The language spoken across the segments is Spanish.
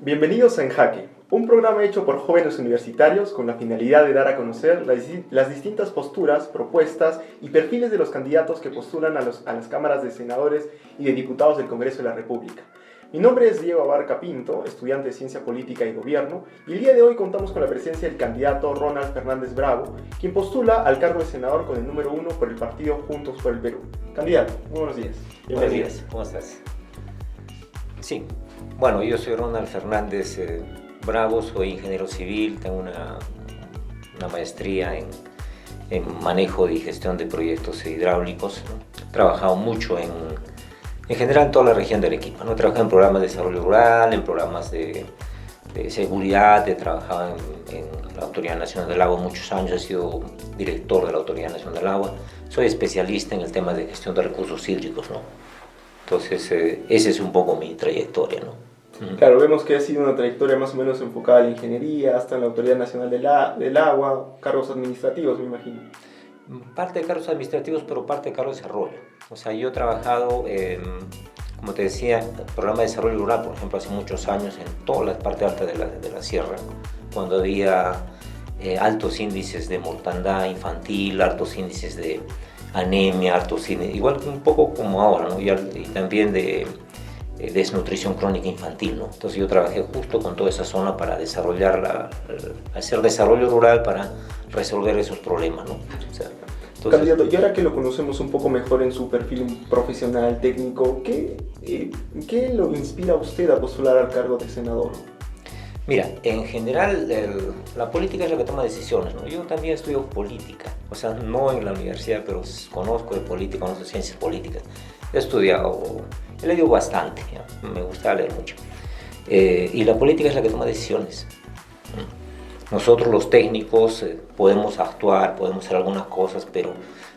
Bienvenidos a En Jaque, un programa hecho por jóvenes universitarios con la finalidad de dar a conocer las distintas posturas, propuestas y perfiles de los candidatos que postulan a las cámaras de senadores y de diputados del Congreso de la República. Mi nombre es Diego Abarca Pinto, estudiante de Ciencia Política y Gobierno, y el día de hoy contamos con la presencia del candidato Ronald Fernández Bravo, quien postula al cargo de senador con el número 1 por el partido Juntos por el Perú. Candidato, muy buenos días. Buenos días, ¿cómo estás? Sí, bueno, yo soy Ronald Fernández Bravo, soy ingeniero civil, tengo una maestría en manejo y gestión de proyectos hidráulicos, ¿no? He trabajado mucho en general en toda la región de Arequipa, ¿no? He trabajado en programas de desarrollo rural, en programas de seguridad, he trabajado en la Autoridad Nacional del Agua muchos años, he sido director de la Autoridad Nacional del Agua, soy especialista en el tema de gestión de recursos hídricos, ¿no? Entonces, esa es un poco mi trayectoria, ¿no? Claro, vemos que ha sido una trayectoria más o menos enfocada a la ingeniería, hasta en la Autoridad Nacional del Agua, cargos administrativos, me imagino. Parte de cargos administrativos, pero parte de cargos de desarrollo. O sea, yo he trabajado, como te decía, programa de desarrollo rural, por ejemplo, hace muchos años en toda la parte alta de la sierra, cuando había altos índices de mortandad infantil, altos índices de anemia, altos índices, igual un poco como ahora, ¿no? Y también de desnutrición crónica infantil, ¿no? Entonces yo trabajé justo con toda esa zona para desarrollar hacer desarrollo rural para resolver esos problemas, ¿no? O sea, entonces, candidato, y ahora que lo conocemos un poco mejor en su perfil profesional, técnico, ¿qué lo inspira a usted a postular al cargo de senador? Mira, en general la política es la que toma decisiones, ¿no? Yo también estudio política, o sea, no en la universidad, pero conozco de política, conozco de ciencias políticas. He estudiado, he leído bastante, ¿no? Me gusta leer mucho. Y la política es la que toma decisiones. Nosotros los técnicos podemos actuar, podemos hacer algunas cosas, pero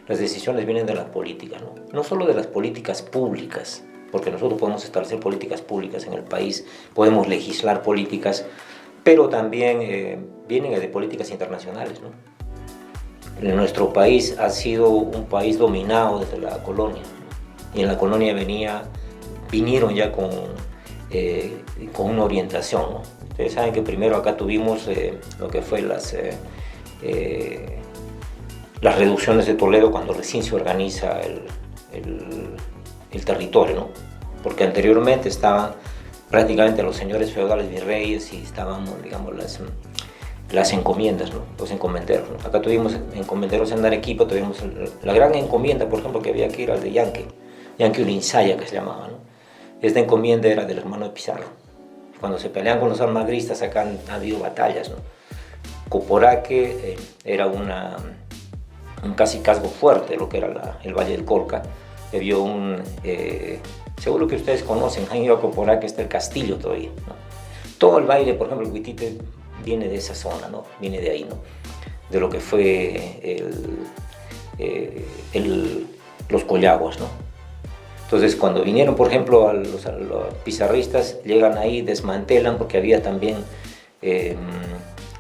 las decisiones vienen de la política, ¿no? No solo de las políticas públicas, porque nosotros podemos establecer políticas públicas en el país, podemos legislar políticas, pero también vienen de políticas internacionales, ¿no? Nuestro país ha sido un país dominado desde la colonia, ¿no? Y en la colonia vinieron ya con una orientación, ¿no? Ustedes saben que primero acá tuvimos lo que fue las reducciones de Toledo cuando recién se organiza el territorio, ¿no? Porque anteriormente estaban prácticamente los señores feudales virreyes y estaban, digamos, las encomiendas, ¿no? Los encomenderos, ¿no? Acá tuvimos encomenderos en Arequipa, tuvimos la gran encomienda, por ejemplo, que había que ir al de Yanqui Ulinsaya, que se llamaba, ¿no? Esta encomienda era del hermano de Pizarro. Cuando se pelean con los almagristas, acá ha habido batallas, ¿no? Coporaque era un casi casco fuerte, lo que era el Valle del Colca. Había seguro que ustedes conocen, han ido a Coporaque, está el castillo todavía, ¿no? Todo el baile, por ejemplo, el Huitite viene de esa zona, ¿no? Viene de ahí, ¿no? De lo que fue los Collaguas, ¿no? Entonces, cuando vinieron, por ejemplo, a los pizarristas, llegan ahí, desmantelan, porque había también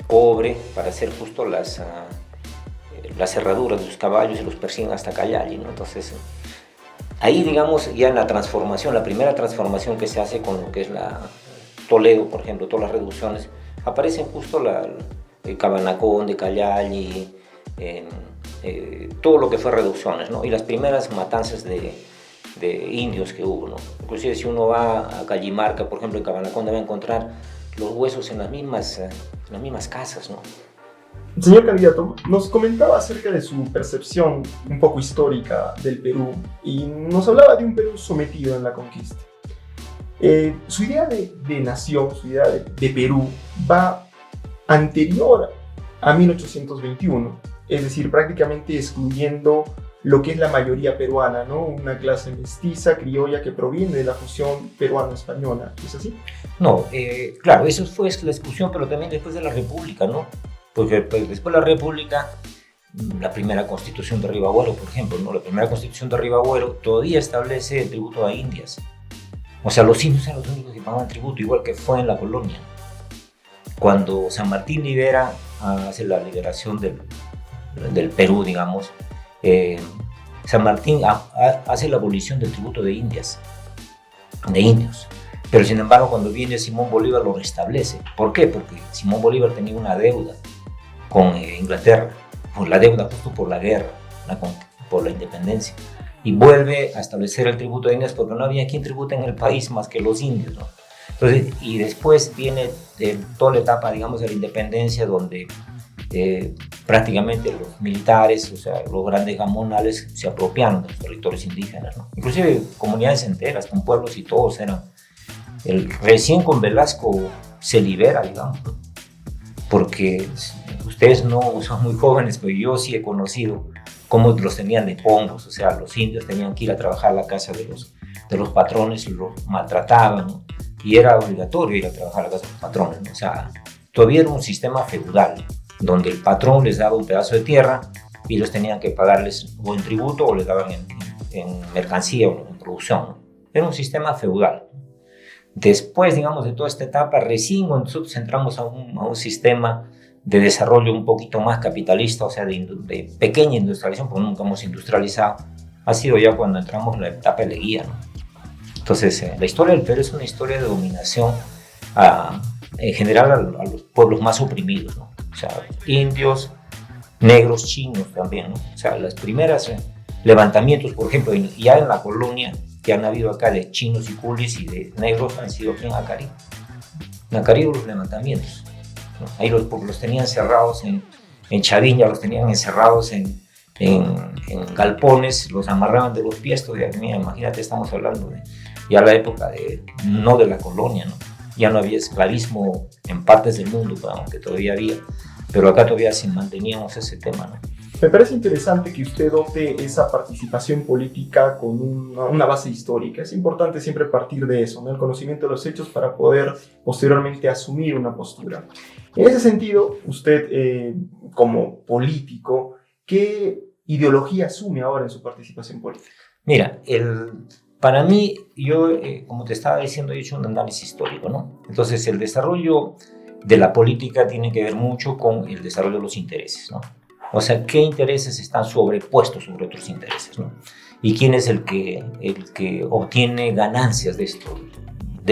cobre para hacer justo las cerraduras de sus caballos y los persiguen hasta Callali, ¿no? Entonces, ahí, digamos, ya en la transformación, la primera transformación que se hace con lo que es Toledo, por ejemplo, todas las reducciones, aparecen justo el Cabanacón de Callali, todo lo que fue reducciones, ¿no? Y las primeras matanzas de indios que hubo, ¿no? Inclusive si uno va a Callimarca, por ejemplo, en Cabanacón, debe encontrar los huesos en las mismas casas, ¿no? Señor candidato, nos comentaba acerca de su percepción un poco histórica del Perú y nos hablaba de un Perú sometido en la conquista. Su idea de nación, su idea de Perú va anterior a 1821, es decir, prácticamente excluyendo lo que es la mayoría peruana, ¿no? Una clase mestiza, criolla, que proviene de la fusión peruana-española, ¿es así? No, claro, eso fue la exclusión, pero también después de la República, ¿no? Porque después de la República, la primera constitución de Ribagüero, por ejemplo, ¿no? La primera constitución de Ribagüero todavía establece el tributo a indias. O sea, los indios eran los únicos que pagaban tributo, igual que fue en la colonia. Cuando San Martín hace la liberación del Perú, digamos, San Martín hace la abolición del tributo de indios. Pero sin embargo, cuando viene Simón Bolívar lo restablece. ¿Por qué? Porque Simón Bolívar tenía una deuda con Inglaterra, por la deuda justo por la guerra, por la independencia. Y vuelve a establecer el tributo de indios porque no había quien tribute en el país más que los indios, ¿no? Entonces, y después viene toda la etapa, digamos, de la independencia, donde prácticamente los militares, o sea, los grandes gamonales se apropiaron de los territorios indígenas, ¿no? Inclusive comunidades enteras, con pueblos y todos eran. Recién con Velasco se libera, digamos, ¿no? Porque ustedes no son muy jóvenes, pero yo sí he conocido cómo los tenían de pongos, o sea, los indios tenían que ir a trabajar a la casa de los patrones, los maltrataban, ¿no? Y era obligatorio ir a trabajar a la casa de los patrones, ¿no? O sea, todavía era un sistema feudal, donde el patrón les daba un pedazo de tierra y ellos tenían que pagarles o en tributo o les daban en mercancía o en producción, ¿no? Era un sistema feudal. Después, digamos, de toda esta etapa, recién nosotros entramos a un sistema de desarrollo un poquito más capitalista, o sea, de pequeña industrialización, porque nunca hemos industrializado, ha sido ya cuando entramos en la etapa de Leguía, ¿no? Entonces, la historia del Perú es una historia de dominación en general a los pueblos más oprimidos, ¿no? O sea, indios, negros, chinos también, ¿no? O sea, las primeras levantamientos, por ejemplo, ya en la colonia, que han habido acá de chinos y culis y de negros han sido aquí en Acarí. En Acarí los levantamientos, ¿no? Ahí los tenían cerrados en Chaviña, los tenían encerrados en galpones, los amarraban de los pies. Todavía, mira, imagínate, estamos hablando de ya la época no de la colonia, ¿no? Ya no había esclavismo en partes del mundo, aunque todavía había, pero acá todavía sí manteníamos ese tema, ¿no? Me parece interesante que usted opte esa participación política con una base histórica. Es importante siempre partir de eso, ¿no? El conocimiento de los hechos para poder posteriormente asumir una postura. En ese sentido, usted como político, ¿qué ideología asume ahora en su participación política? Mira, para mí, yo, como te estaba diciendo, he hecho un análisis histórico, ¿no? Entonces, el desarrollo de la política tiene que ver mucho con el desarrollo de los intereses, ¿no? O sea, ¿qué intereses están sobrepuestos sobre otros intereses, ¿no? ¿Y quién es el que obtiene ganancias de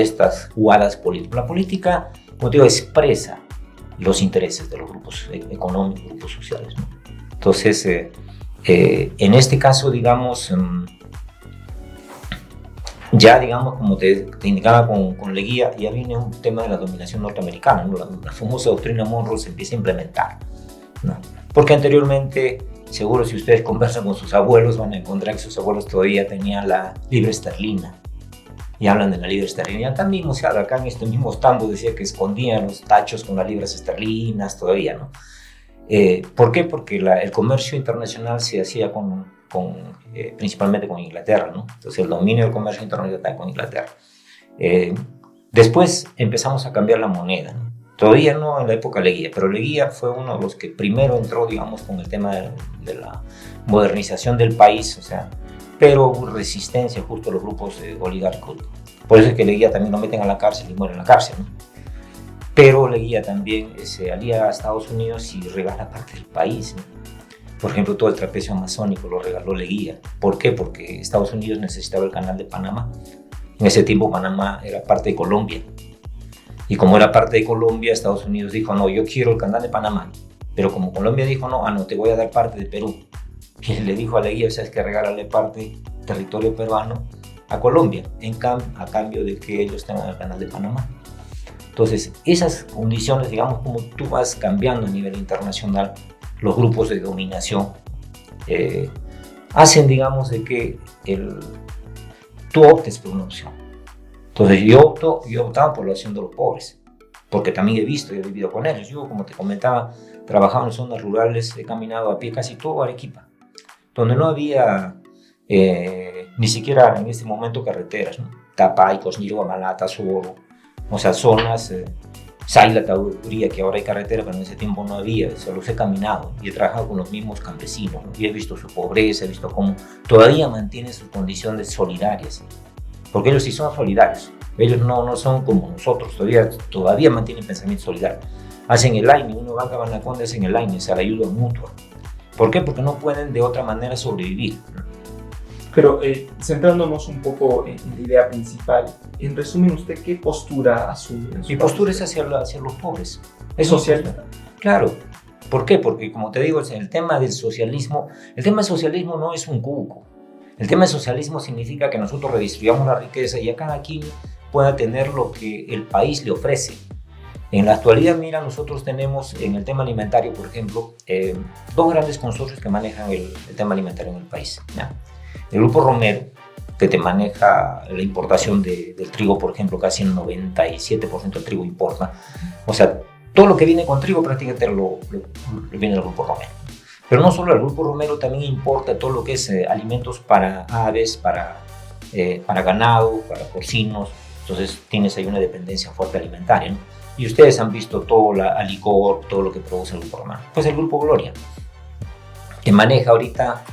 estas jugadas políticas? La política, como te digo, expresa los intereses de los grupos económicos, grupos sociales, ¿no? Entonces, en este caso, digamos, ya, digamos, como te indicaba con Leguía, ya viene un tema de la dominación norteamericana, ¿no? La famosa doctrina Monroe se empieza a implementar, ¿no? Porque anteriormente, seguro si ustedes conversan con sus abuelos, van a encontrar que sus abuelos todavía tenían la libra esterlina. Y hablan de la libra esterlina. Y acá mismo, o sea, acá en este mismo tambo decía que escondían los tachos con las libras esterlinas todavía, ¿no? ¿Por qué? Porque el comercio internacional se hacía principalmente con Inglaterra, ¿no? Entonces el dominio del comercio internacional está con Inglaterra. Después empezamos a cambiar la moneda, ¿no? Todavía no en la época de Leguía, pero Leguía fue uno de los que primero entró, digamos, con el tema de la modernización del país, o sea, pero hubo resistencia justo a los grupos oligárquicos. Por eso es que Leguía también lo meten a la cárcel y muere en la cárcel, ¿no? Pero Leguía también se alía a Estados Unidos y regala parte del país, ¿no? Por ejemplo, todo el trapecio amazónico lo regaló Leguía. ¿Por qué? Porque Estados Unidos necesitaba el canal de Panamá. En ese tiempo Panamá era parte de Colombia. Y como era parte de Colombia, Estados Unidos dijo, no, yo quiero el canal de Panamá. Pero como Colombia dijo, no, te voy a dar parte de Perú. Y le dijo a Leguía, o sea, es que regálale parte territorio peruano a Colombia, a cambio de que ellos tengan el canal de Panamá. Entonces, esas condiciones, digamos, como tú vas cambiando a nivel internacional, los grupos de dominación hacen, digamos, de que tú optes por una opción. Entonces yo optaba por la opción de los pobres, porque también he vivido con ellos. Yo, como te comentaba, trabajaba en zonas rurales, he caminado a pie casi todo Arequipa, donde no había ni siquiera en este momento carreteras, ¿no? Tapay, Cosnillo, Malata, Soro, o sea, zonas, Saila, Tauría, que ahora hay carretera, pero en ese tiempo no había. Se los he caminado y he trabajado con los mismos campesinos, ¿no? Y he visto su pobreza, he visto cómo todavía mantienen sus condiciones solidarias. Porque ellos sí son solidarios, ellos no son como nosotros, todavía mantienen pensamiento solidario. Hacen el AINE, uno va a Banaconde, hacen el AINE, o sea, la ayuda mutua. ¿Por qué? Porque no pueden de otra manera sobrevivir. Pero centrándonos un poco en la idea principal, en resumen, ¿usted qué postura asume? Mi postura es hacia los pobres. ¿Es social? Claro. ¿Por qué? Porque, como te digo, el tema del socialismo no es un cuco. El tema del socialismo significa que nosotros redistribuyamos la riqueza y a cada quien pueda tener lo que el país le ofrece. En la actualidad, mira, nosotros tenemos en el tema alimentario, por ejemplo, dos grandes consorcios que manejan el tema alimentario en el país, ¿ya? El Grupo Romero, que te maneja la importación del trigo, por ejemplo, casi el 97% del trigo importa. O sea, todo lo que viene con trigo prácticamente lo viene del Grupo Romero. Pero no solo el Grupo Romero, también importa todo lo que es alimentos para aves, para ganado, para porcinos. Entonces tienes ahí una dependencia fuerte alimentaria, ¿no? Y ustedes han visto todo el licor, todo lo que produce el Grupo Romero. Pues el Grupo Gloria, que maneja ahorita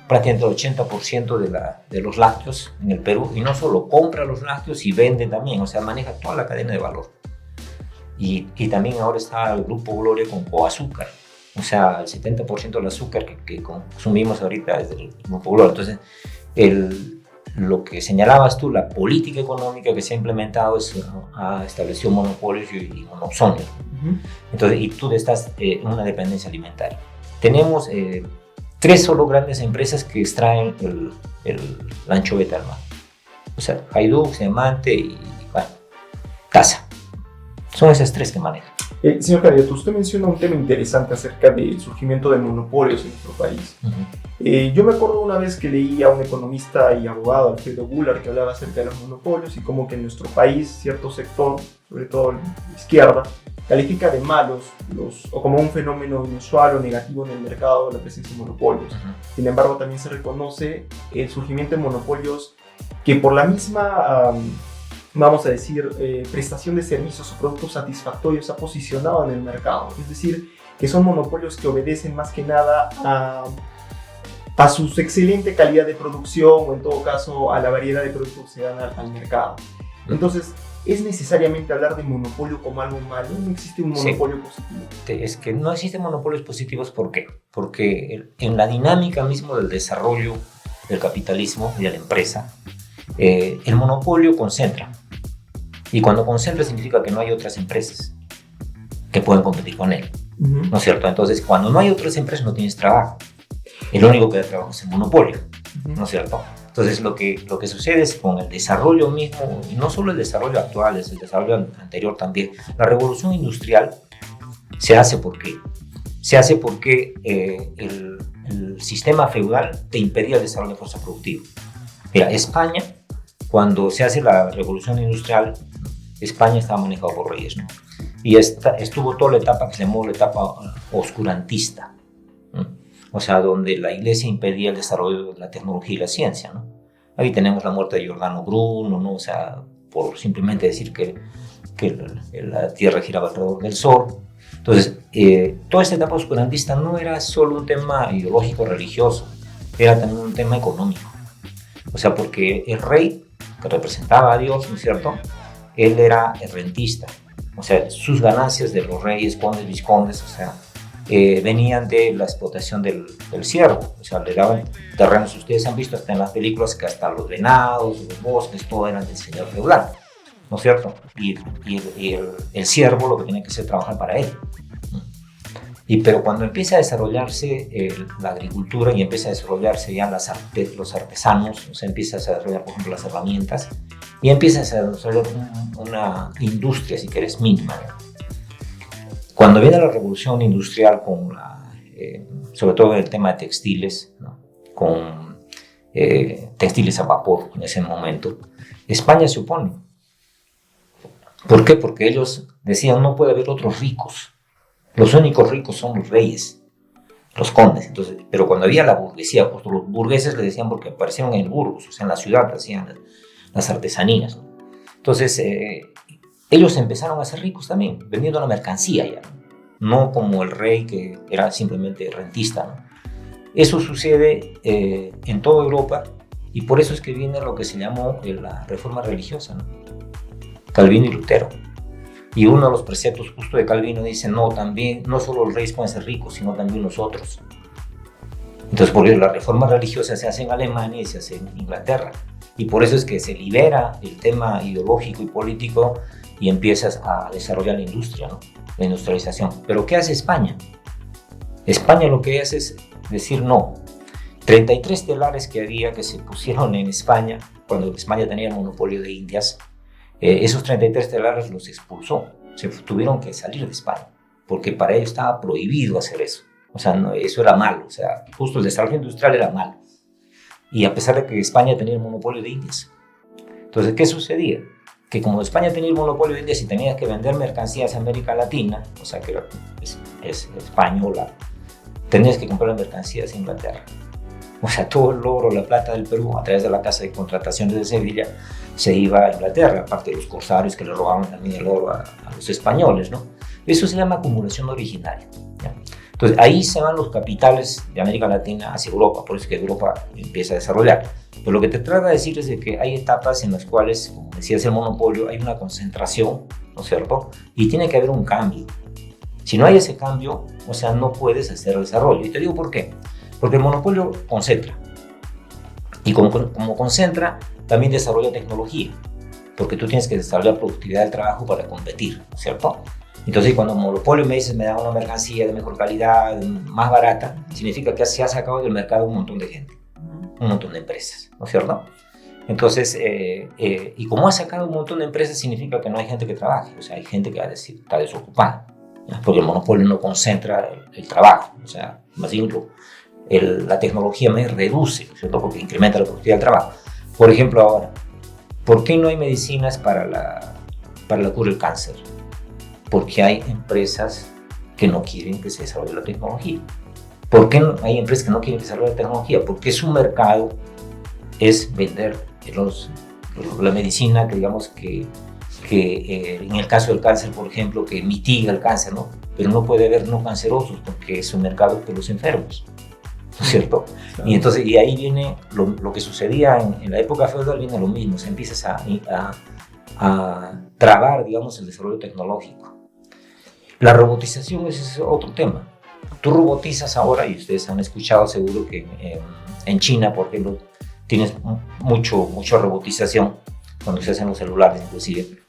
prácticamente el 80% de los lácteos en el Perú, y no solo compra los lácteos y vende también, o sea, maneja toda la cadena de valor. Y también ahora está el Grupo Gloria con Coazúcar, o sea, el 70% del azúcar que consumimos ahorita es del Grupo Gloria. Entonces, lo que señalabas tú, la política económica que se ha implementado ha establecido monopolios y monopsonios. Entonces, y tú estás en una dependencia alimentaria. Tenemos 3 solo grandes empresas que extraen la anchoveta al mar. O sea, Hajduk, Diamante y Taza. Son esas 3 que manejan. Señor candidato, usted menciona un tema interesante acerca del surgimiento de monopolios en nuestro país. Yo me acuerdo una vez que leí a un economista y abogado, Alfredo Goulart, que hablaba acerca de los monopolios y como que en nuestro país cierto sector, sobre todo la izquierda, califica de malos o como un fenómeno inusual o negativo en el mercado la presencia de monopolios. Sin embargo, también se reconoce el surgimiento de monopolios que por la misma, vamos a decir, prestación de servicios o productos satisfactorios ha posicionado en el mercado. Es decir, que son monopolios que obedecen más que nada a su excelente calidad de producción o en todo caso a la variedad de productos que se dan al mercado. Entonces, ¿es necesariamente hablar de monopolio como algo malo? ¿No existe un monopolio positivo? Es que no existen monopolios positivos. ¿Por qué? Porque en la dinámica mismo del desarrollo del capitalismo y de la empresa, el monopolio concentra. Y cuando concentra significa que no hay otras empresas que puedan competir con él. ¿No es cierto? Entonces, cuando no hay otras empresas no tienes trabajo. El único que da trabajo es el monopolio. ¿No es cierto? Entonces, lo que sucede es con el desarrollo mismo, y no solo el desarrollo actual, es el desarrollo anterior también. La revolución industrial se hace porque el sistema feudal te impedía el desarrollo de fuerza productiva. Mira, España, cuando se hace la revolución industrial, España estaba manejado por reyes, ¿no? Y estuvo toda la etapa que se llamó la etapa oscurantista, ¿no? O sea, donde la iglesia impedía el desarrollo de la tecnología y la ciencia, ¿no? Ahí tenemos la muerte de Giordano Bruno, ¿no? O sea, por simplemente decir que la Tierra giraba alrededor del Sol. Entonces, toda esta etapa oscurantista no era solo un tema ideológico religioso, era también un tema económico. O sea, porque el rey, que representaba a Dios, ¿no es cierto?, él era rentista. O sea, sus ganancias de los reyes, condes, vizcondes, o sea, venían de la explotación del ciervo. O sea, le daban terrenos. Ustedes han visto hasta en las películas que hasta los venados, los bosques, todo eran del señor feudal, ¿no es cierto? Y el ciervo lo que tenía que hacer es trabajar para él. Pero cuando empieza a desarrollarse la agricultura y empieza a desarrollarse ya los artesanos, o sea, empieza a desarrollar, por ejemplo, las herramientas, y empieza a desarrollar una industria, si quieres, mínima. Cuando viene la revolución industrial, sobre todo en el tema de textiles, ¿no? Con textiles a vapor en ese momento, España se opone. ¿Por qué? Porque ellos decían no puede haber otros ricos. Los únicos ricos son los reyes, los condes. Entonces, pero cuando había la burguesía, pues los burgueses le decían porque aparecieron en Burgos, o sea, en la ciudad hacían las artesanías, ¿no? Entonces, ellos empezaron a ser ricos también, vendiendo la mercancía ya, no como el rey que era simplemente rentista, ¿no? Eso sucede en toda Europa y por eso es que viene lo que se llamó la reforma religiosa, ¿no? Calvino y Lutero. Y uno de los preceptos justo de Calvino dice, no solo los reyes pueden ser ricos, sino también nosotros. Entonces, porque las reformas religiosas se hacen en Alemania y se hacen en Inglaterra. Y por eso es que se libera el tema ideológico y político y empiezas a desarrollar la industria, ¿no? La industrialización. Pero ¿qué hace España? España lo que hace es decir no. 33 telares que había que se pusieron en España, cuando España tenía el monopolio de Indias, esos 33 telares los expulsó. Se tuvieron que salir de España, porque para ellos estaba prohibido hacer eso. O sea, no, eso era malo. O sea, justo el desarrollo industrial era malo. Y a pesar de que España tenía el monopolio de Indias. Entonces, ¿qué sucedía? Que como España tenía el monopolio de Indias y tenía que vender mercancías a América Latina, o sea, que era, es española, tenías que comprar mercancías en Inglaterra. O sea, todo el oro, la plata del Perú, a través de la Casa de Contrataciones de Sevilla, se iba a Inglaterra, aparte de los corsarios que le robaban también el oro a los españoles, ¿no? Eso se llama acumulación originaria, ¿ya? Entonces, ahí se van los capitales de América Latina hacia Europa, por eso es que Europa empieza a desarrollar. Pero lo que te trata de decir es de que hay etapas en las cuales, como decías, el monopolio, hay una concentración, ¿no es cierto? Y tiene que haber un cambio. Si no hay ese cambio, o sea, no puedes hacer desarrollo. Y te digo por qué. Porque el monopolio concentra. Y como concentra, también desarrolla tecnología. Porque tú tienes que desarrollar productividad del trabajo para competir, ¿no es cierto? Entonces, cuando el monopolio me dice me da una mercancía de mejor calidad, más barata, significa que se ha sacado del mercado un montón de gente, un montón de empresas, ¿no es cierto? Entonces, y como ha sacado un montón de empresas, significa que no hay gente que trabaje, o sea, hay gente que está desocupada, ¿ya? Porque el monopolio no concentra el trabajo, o sea, más bien la tecnología me reduce, ¿no es cierto? Porque incrementa la productividad del trabajo. Por ejemplo, ahora, ¿por qué no hay medicinas para la cura del cáncer? Porque hay empresas que no quieren que se desarrolle la tecnología. ¿Por qué hay empresas que no quieren que se desarrolle la tecnología? Porque su mercado es vender la medicina que digamos que en el caso del cáncer, por ejemplo, que mitiga el cáncer, ¿no? Pero no puede haber no cancerosos porque su mercado es de los enfermos, ¿no es cierto? Claro. Y ahí viene lo que sucedía en la época feudal, viene lo mismo, se empieza a trabar, digamos, el desarrollo tecnológico. La robotización es otro tema. Tú robotizas ahora, y ustedes han escuchado seguro que en China, por ejemplo, tienes mucha robotización cuando se hacen los celulares inclusive.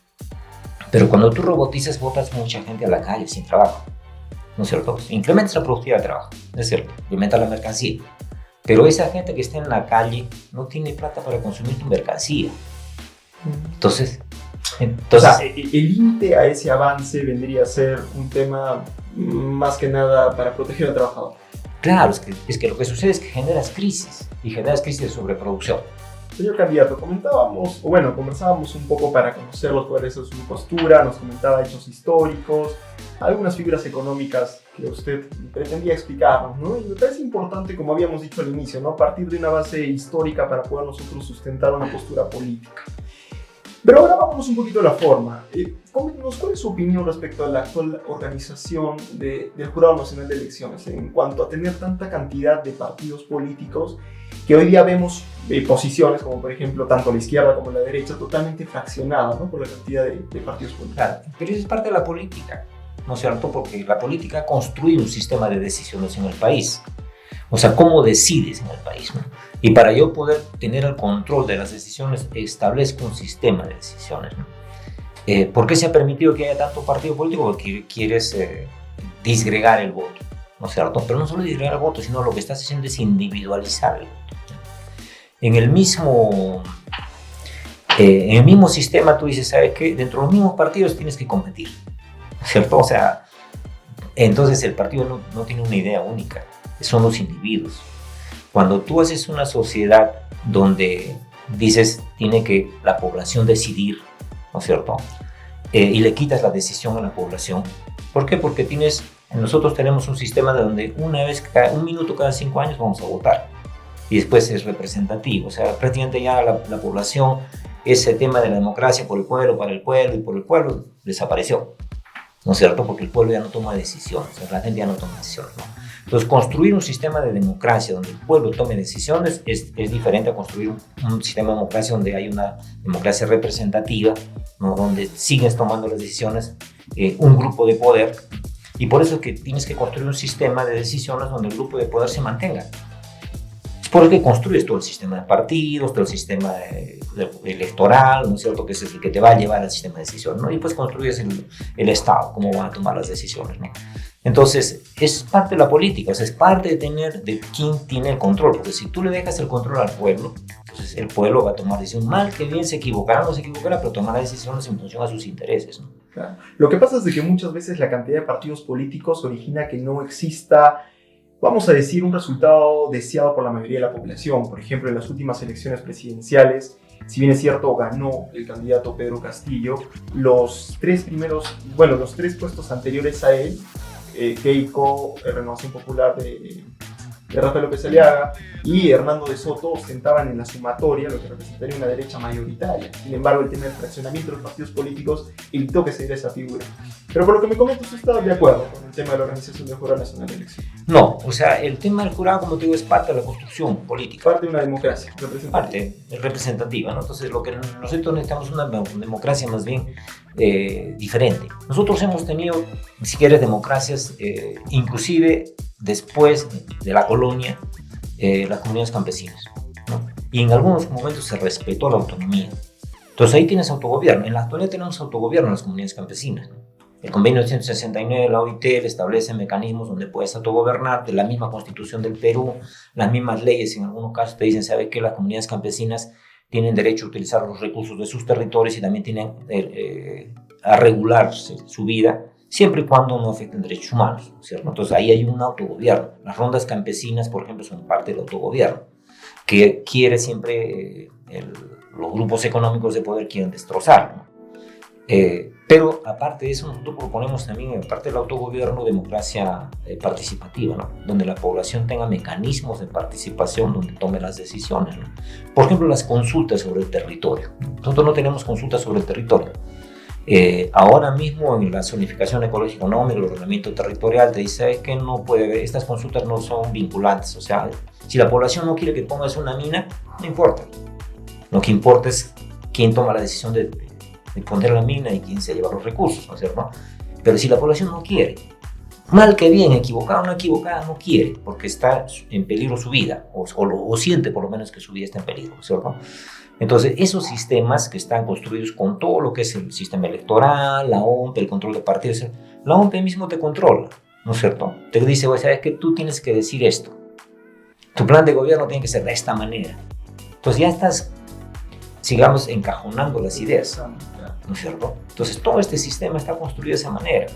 Pero cuando tú robotizas, botas mucha gente a la calle sin trabajo, ¿no es cierto? Incrementas la productividad de trabajo, es cierto, incrementa la mercancía. Pero esa gente que está en la calle no tiene plata para consumir tu mercancía. Entonces, o sea, el límite a ese avance vendría a ser un tema más que nada para proteger al trabajador. Claro, es que lo que sucede es que generas crisis y generas crisis de sobreproducción. Señor candidato, conversábamos un poco para conocerlo, cuál es su postura, nos comentaba hechos históricos, algunas figuras económicas que usted pretendía explicarnos, ¿no? Y me parece importante, como habíamos dicho al inicio, ¿no? Partir de una base histórica para poder nosotros sustentar una postura política. Pero ahora vamos un poquito a la forma. Coméntenos, ¿cuál es su opinión respecto a la actual organización del Jurado Nacional de Elecciones en cuanto a tener tanta cantidad de partidos políticos que hoy día vemos posiciones como por ejemplo tanto la izquierda como la derecha totalmente fraccionadas, ¿no? Por la cantidad de partidos políticos? Claro, pero eso es parte de la política, ¿no es cierto? Porque la política construye un sistema de decisiones en el país. O sea, cómo decides en el país, ¿no? Y para yo poder tener el control de las decisiones, establezco un sistema de decisiones, ¿no? ¿Por qué se ha permitido que haya tanto partido político? Porque quieres disgregar el voto, ¿no es cierto? Pero no solo disgregar el voto, sino lo que estás haciendo es individualizar el voto. En el mismo sistema tú dices, ¿sabes qué? Dentro de los mismos partidos tienes que competir, ¿no es cierto? O sea, entonces el partido no tiene una idea única. Son los individuos. Cuando tú haces una sociedad donde dices tiene que la población decidir, ¿no es cierto? Y le quitas la decisión a la población. ¿Por qué? Porque nosotros tenemos un sistema donde un minuto cada 5 años vamos a votar. Y después es representativo. O sea, prácticamente ya la población, ese tema de la democracia por el pueblo, para el pueblo y por el pueblo, desapareció, ¿no es cierto? Porque el pueblo ya no toma decisiones, la gente ya no toma decisiones, ¿no? Entonces, construir un sistema de democracia donde el pueblo tome decisiones es diferente a construir un sistema de democracia donde hay una democracia representativa, ¿no? Donde sigues tomando las decisiones un grupo de poder. Y por eso es que tienes que construir un sistema de decisiones donde el grupo de poder se mantenga. Porque construyes todo el sistema de partidos, todo el sistema electoral, ¿no es cierto? Que es el que te va a llevar al sistema de decisiones, ¿no? Y pues construyes el Estado, cómo van a tomar las decisiones, ¿no? Entonces, es parte de la política, o sea, es parte de quién tiene el control, porque si tú le dejas el control al pueblo, entonces el pueblo va a tomar decisiones, mal que bien se equivocará o no se equivocará, pero tomará decisiones en función a sus intereses, ¿no? Claro. Lo que pasa es de que muchas veces la cantidad de partidos políticos origina que no exista, vamos a decir, un resultado deseado por la mayoría de la población. Por ejemplo, en las últimas elecciones presidenciales, si bien es cierto, ganó el candidato Pedro Castillo, los tres puestos anteriores a él, Keiko, Renovación Popular de Rafael López Aliaga y Hernando de Soto, ostentaban en la sumatoria lo que representaría una derecha mayoritaria. Sin embargo, el tema del fraccionamiento de los partidos políticos evitó que se diera esa figura. Pero por lo que me comentas, ¿usted está de acuerdo con el tema de la organización del Jurado Nacional de Elecciones? No, o sea, el tema del jurado, como te digo, es parte de la construcción política. Parte de una democracia representativa. Parte representativa, ¿no? Entonces, lo que nosotros necesitamos es una democracia más bien diferente. Nosotros hemos tenido, si quieres, democracias, inclusive después de la colonia, las comunidades campesinas, ¿no? Y en algunos momentos se respetó la autonomía. Entonces ahí tienes autogobierno. En la actualidad tenemos autogobierno en las comunidades campesinas, ¿no? El convenio 169 de la OIT establece mecanismos donde puedes autogobernarte, la misma constitución del Perú, las mismas leyes en algunos casos te dicen, ¿sabe qué? Las comunidades campesinas tienen derecho a utilizar los recursos de sus territorios y también tienen a regularse su vida, siempre y cuando no afecten derechos humanos, ¿cierto? Entonces ahí hay un autogobierno. Las rondas campesinas, por ejemplo, son parte del autogobierno, que quiere siempre, los grupos económicos de poder quieren destrozar, ¿no? Pero aparte de eso, nosotros proponemos también, aparte del autogobierno, democracia participativa, ¿no? Donde la población tenga mecanismos de participación donde tome las decisiones, ¿no? Por ejemplo, las consultas sobre el territorio. Nosotros no tenemos consultas sobre el territorio. Ahora mismo en la zonificación ecológico-económica, el ordenamiento territorial te dice que no puede, estas consultas no son vinculantes, o sea, si la población no quiere que pongas una mina, no importa. Lo que importa es quién toma la decisión de poner la mina y quién se lleva los recursos, ¿no es cierto? Pero si la población no quiere, mal que bien, equivocada o no equivocada, no quiere, porque está en peligro su vida, o siente por lo menos que su vida está en peligro, ¿no es cierto? Entonces, esos sistemas que están construidos con todo lo que es el sistema electoral, la OMP, el control de partidos, la OMP mismo te controla, ¿no es cierto? Te dice, oye, ¿sabes qué? Tú tienes que decir esto. Tu plan de gobierno tiene que ser de esta manera. Entonces ya estás, sigamos, encajonando las ideas, ¿no es cierto? Entonces todo este sistema está construido de esa manera.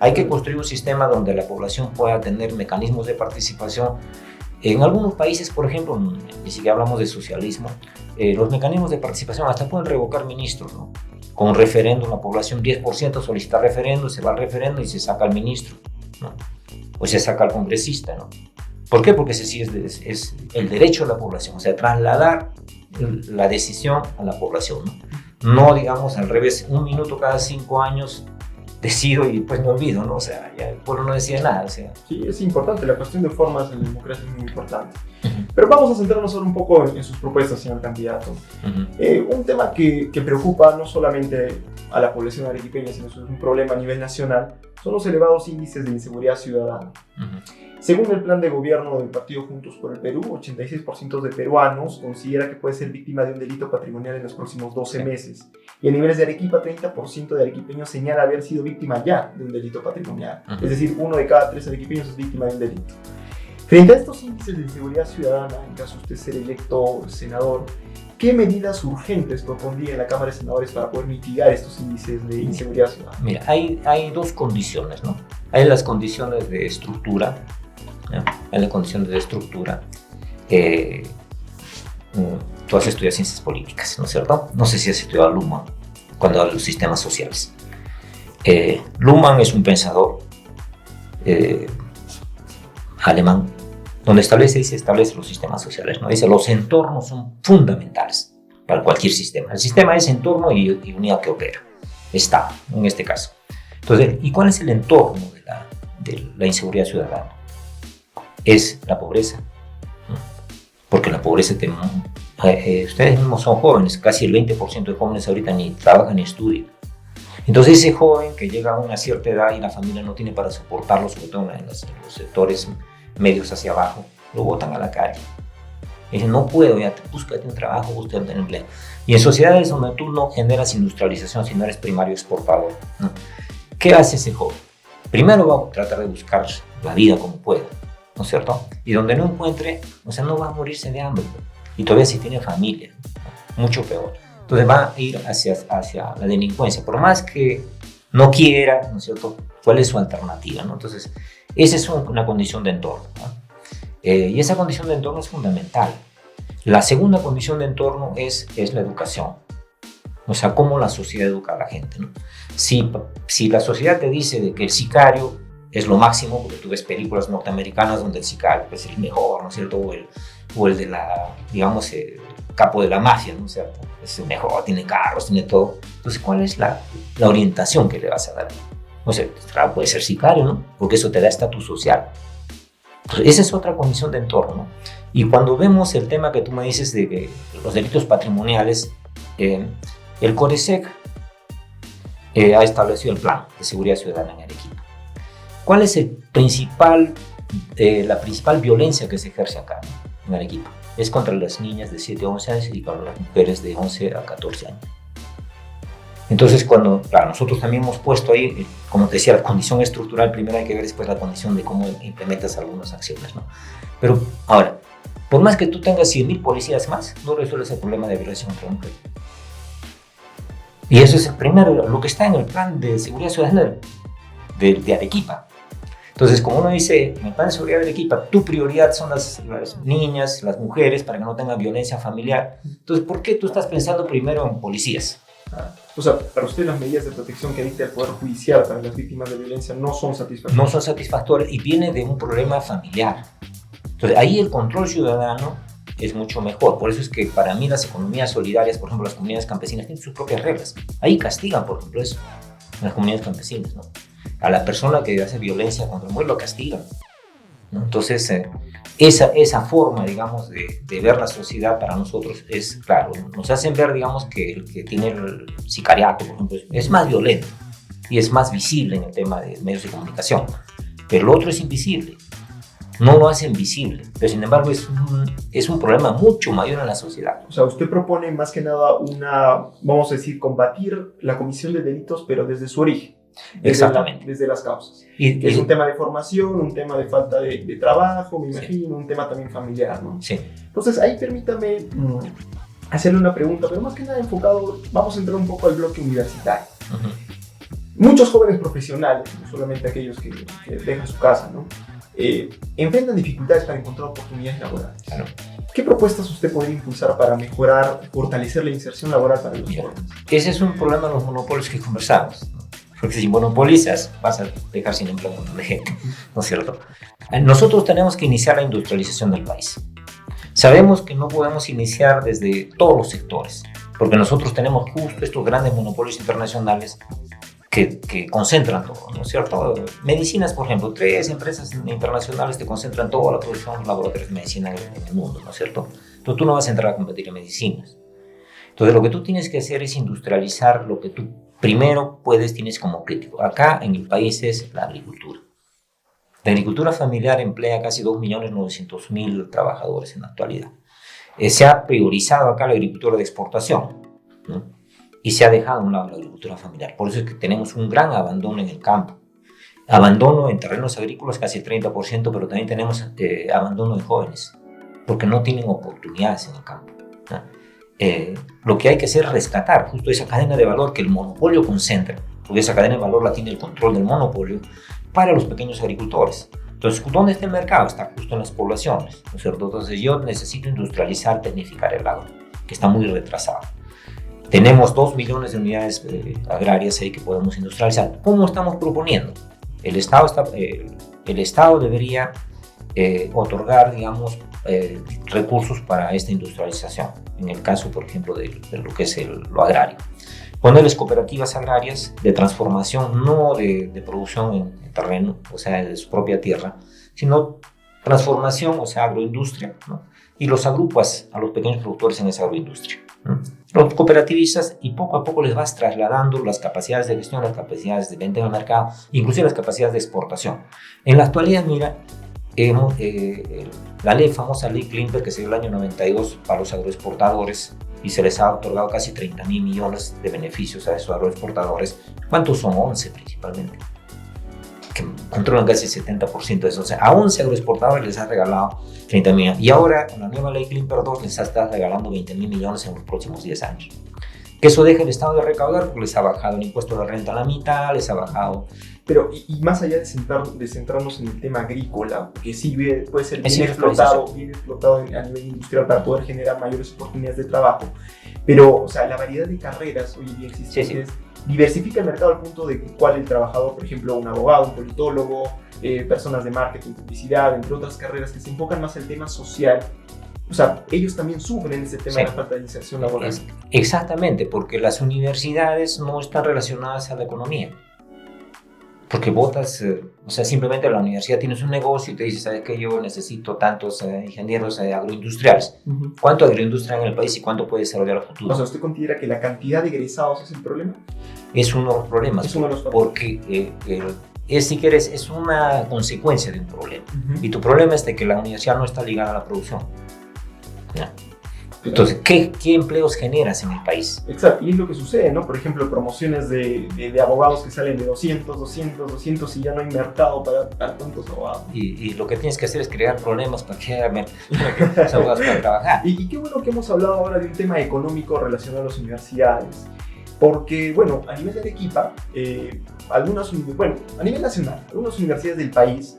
Hay que construir un sistema donde la población pueda tener mecanismos de participación. En algunos países, por ejemplo, ni siquiera hablamos de socialismo, los mecanismos de participación hasta pueden revocar ministros, ¿no? Con un referéndum, la población 10% solicita referéndum, se va al referéndum y se saca al ministro, ¿no? O se saca al congresista, ¿no? ¿Por qué? Porque ese sí es el derecho de la población, o sea, trasladar la decisión a la población, ¿no? No, digamos, al revés, un minuto cada 5 años decido y después me olvido, ¿no? O sea, ya el pueblo no decide nada, o sea. Sí, es importante, la cuestión de formas en la democracia es muy importante. Pero vamos a centrarnos ahora un poco en sus propuestas, señor candidato. Un tema que preocupa no solamente a la población arequipeña, sino que es un problema a nivel nacional, son los elevados índices de inseguridad ciudadana. Según el plan de gobierno del partido Juntos por el Perú, 86% de peruanos considera que puede ser víctima de un delito patrimonial en los próximos 12 meses. Y a niveles de Arequipa, 30% de arequipeños señala haber sido víctima ya de un delito patrimonial. Es decir, 1 de cada 3 arequipeños es víctima de un delito. Frente a estos índices de inseguridad ciudadana, en caso de usted ser electo senador, ¿qué medidas urgentes propondría en la Cámara de Senadores para poder mitigar estos índices de inseguridad ciudadana? Mira, hay dos condiciones, ¿no? Hay las condiciones de estructura, ¿no? Hay las condiciones de estructura. Tú has estudiado ciencias políticas, ¿no es cierto? No sé si has estudiado a Luhmann cuando habla de los sistemas sociales. Luhmann es un pensador alemán, donde establece los sistemas sociales, ¿no? Dice, los entornos son fundamentales para cualquier sistema. El sistema es entorno y unidad que opera. Estado, en este caso. Entonces, ¿y cuál es el entorno de la inseguridad ciudadana? Es la pobreza, ¿no? Porque la pobreza, ustedes mismos son jóvenes, casi el 20% de jóvenes ahorita ni trabajan ni estudian. Entonces ese joven que llega a una cierta edad y la familia no tiene para soportarlo, sobre todo en los sectores medios hacia abajo, lo botan a la calle. Y dicen, no puedo, ya, búscate un trabajo, búscate un empleo. Y en sociedades donde tú no generas industrialización, si no eres primario exportador, ¿no? ¿Qué hace ese joven? Primero va a tratar de buscar la vida como pueda, ¿no es cierto? Y donde no encuentre, o sea, no va a morirse de hambre. Y todavía si tiene familia, ¿no? Mucho peor. Entonces va a ir hacia la delincuencia, por más que no quiera, ¿no es cierto? ¿Cuál es su alternativa, ¿no? Entonces, esa es una condición de entorno, ¿no? Y esa condición de entorno es fundamental. La segunda condición de entorno es la educación. O sea, cómo la sociedad educa a la gente, ¿no? Si la sociedad te dice de que el sicario es lo máximo, porque tú ves películas norteamericanas donde el sicario es el mejor, ¿no es cierto? O el de la, digamos, el capo de la mafia, ¿no es cierto? Es el mejor, tiene carros, tiene todo. Entonces, ¿cuál es la orientación que le vas a dar? O sea, claro, puede ser sicario, ¿no? Porque eso te da estatus social. Entonces, esa es otra condición de entorno, ¿no? Y cuando vemos el tema que tú me dices de que los delitos patrimoniales, el CORESEC ha establecido el plan de seguridad ciudadana en Arequipa. ¿Cuál es la principal violencia que se ejerce acá, ¿no? En Arequipa? Es contra las niñas de 7 a 11 años y contra las mujeres de 11 a 14 años. Entonces, claro, nosotros también hemos puesto ahí, como te decía, la condición estructural, primero hay que ver después la condición de cómo implementas algunas acciones, ¿no? Pero ahora, por más que tú tengas 100.000 policías más, no resuelves el problema de violencia contra la mujer. Y eso es lo que está en el plan de seguridad ciudadana de Arequipa. Entonces, como uno dice, en el plan de seguridad de Arequipa, tu prioridad son las niñas, las mujeres, para que no tengan violencia familiar. Entonces, ¿por qué tú estás pensando primero en policías? O sea, para usted las medidas de protección que dicta el Poder Judicial para las víctimas de violencia no son satisfactorias. No son satisfactorias y viene de un problema familiar. Entonces, ahí el control ciudadano es mucho mejor. Por eso es que para mí las economías solidarias, por ejemplo, las comunidades campesinas tienen sus propias reglas. Ahí castigan, por ejemplo, eso, las comunidades campesinas, ¿no? A la persona que hace violencia contra la mujer lo castigan, ¿no? Entonces, esa forma, digamos, de ver la sociedad para nosotros es, claro, nos hacen ver, digamos, que el que tiene el sicariato, por ejemplo, es más violento y es más visible en el tema de medios de comunicación. Pero lo otro es invisible. No lo hacen visible, pero sin embargo es un problema mucho mayor en la sociedad. O sea, usted propone más que nada vamos a decir, combatir la comisión de delitos, pero desde su origen. Exactamente. Desde las causas. Es un tema de formación, un tema de falta de trabajo, me imagino, sí. Un tema también familiar, ¿no? Sí. Entonces, ahí permítame hacerle una pregunta, pero más que nada enfocado, vamos a entrar un poco al bloque universitario. Muchos jóvenes profesionales, no solamente aquellos que dejan su casa, ¿no? Enfrentan dificultades para encontrar oportunidades laborales. Claro. ¿Qué propuestas usted podría impulsar para mejorar, fortalecer la inserción laboral para los jóvenes? Ese es un problema de los monopolios que conversamos, ¿no? Porque si monopolizas vas a dejar sin empleo a un montón de gente, ¿no es cierto? Nosotros tenemos que iniciar la industrialización del país. Sabemos que no podemos iniciar desde todos los sectores, porque nosotros tenemos justo estos grandes monopolios internacionales que concentran todo, ¿no es cierto? Medicinas, por ejemplo, 3 empresas internacionales te concentran toda la producción de laboratorios de medicina en el mundo, ¿no es cierto? Entonces tú no vas a entrar a competir en medicinas. Entonces lo que tú tienes que hacer es industrializar lo que tú primero tienes como objetivo. Acá en el país es la agricultura. La agricultura familiar emplea casi 2.900.000 trabajadores en la actualidad. Se ha priorizado acá la agricultura de exportación, ¿no? Y se ha dejado a un lado la agricultura familiar. Por eso es que tenemos un gran abandono en el campo. Abandono en terrenos agrícolas casi el 30%, pero también tenemos abandono de jóvenes, porque no tienen oportunidades en el campo, ¿no? Lo que hay que hacer es rescatar justo esa cadena de valor que el monopolio concentra, porque esa cadena de valor la tiene el control del monopolio para los pequeños agricultores. Entonces, ¿dónde está el mercado? Está justo en las poblaciones, ¿no es cierto? Entonces yo necesito industrializar, tecnificar el agro, que está muy retrasado. Tenemos 2 millones de unidades agrarias ahí que podemos industrializar. ¿Cómo estamos proponiendo? El Estado debería otorgar, digamos, recursos para esta industrialización. En el caso, por ejemplo, de lo que es lo agrario. Ponerles cooperativas agrarias de transformación, no de producción en terreno, o sea, de su propia tierra, sino transformación, o sea, agroindustria, ¿no? Y los agrupas a los pequeños productores en esa agroindustria, ¿no? Los cooperativistas, y poco a poco les vas trasladando las capacidades de gestión, las capacidades de venta en el mercado, inclusive las capacidades de exportación. En la actualidad, mira, la famosa ley Klimper que se dio el año 92 para los agroexportadores y se les ha otorgado casi 30.000 millones de beneficios a esos agroexportadores. ¿Cuántos son? 11 principalmente, que controlan casi el 70% de eso. O sea, a 11 agroexportadores les ha regalado 30 millones. Y ahora, con la nueva ley Klimper 2, les está regalando 20.000 millones en los próximos 10 años. Que eso deja el Estado de recaudar porque les ha bajado el impuesto de la renta a la mitad, les ha bajado... Pero, y más allá de centrarnos en el tema agrícola, que sí puede ser bien explotado a nivel industrial para poder generar mayores oportunidades de trabajo, pero, o sea, la variedad de carreras hoy en día existentes diversifica el mercado al punto de cuál el trabajador, por ejemplo, un abogado, un politólogo, personas de marketing, publicidad, entre otras carreras que se enfocan más al tema social. O sea, ellos también sufren ese tema de la falta de inserción laboral. Exactamente, porque las universidades no están relacionadas a la economía. Porque votas, o sea, simplemente la universidad tiene un negocio y te dice, ¿sabes qué? Yo necesito tantos ingenieros agroindustriales. ¿Cuánto agroindustria en el país y cuánto puede desarrollar a futuro? O sea, ¿usted considera que la cantidad de egresados es el problema? Es uno de los problemas. Es uno de los porque si quieres, es una consecuencia de un problema. Y tu problema es de que la universidad no está ligada a la producción. ¿Ya? Entonces, ¿qué empleos generas en el país? Exacto, y es lo que sucede, ¿no? Por ejemplo, promociones de abogados que salen de 200 y ya no hay mercado para tantos abogados. Y lo que tienes que hacer es crear problemas para que haya abogados para trabajar. Y qué bueno que hemos hablado ahora de un tema económico relacionado a las universidades. Porque, bueno, a nivel de Arequipa, a nivel nacional, algunas universidades del país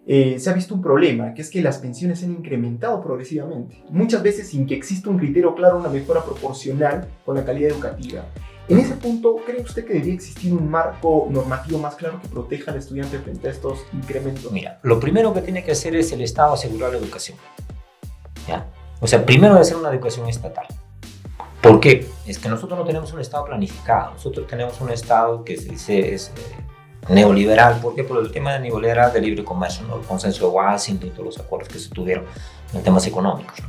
se ha visto un problema, que es que las pensiones se han incrementado progresivamente, muchas veces sin que exista un criterio claro, una mejora proporcional con la calidad educativa. En ese punto, ¿cree usted que debería existir un marco normativo más claro que proteja al estudiante frente a estos incrementos? Mira, lo primero que tiene que hacer es el Estado asegurar la educación. ¿Ya? O sea, primero debe ser una educación estatal. ¿Por qué? Es que nosotros no tenemos un Estado planificado, nosotros tenemos un Estado que se dice es neoliberal. ¿Por qué? Por el tema de neoliberal de libre comercio, ¿no? El consenso de Washington y todos los acuerdos que se tuvieron en temas económicos, ¿no?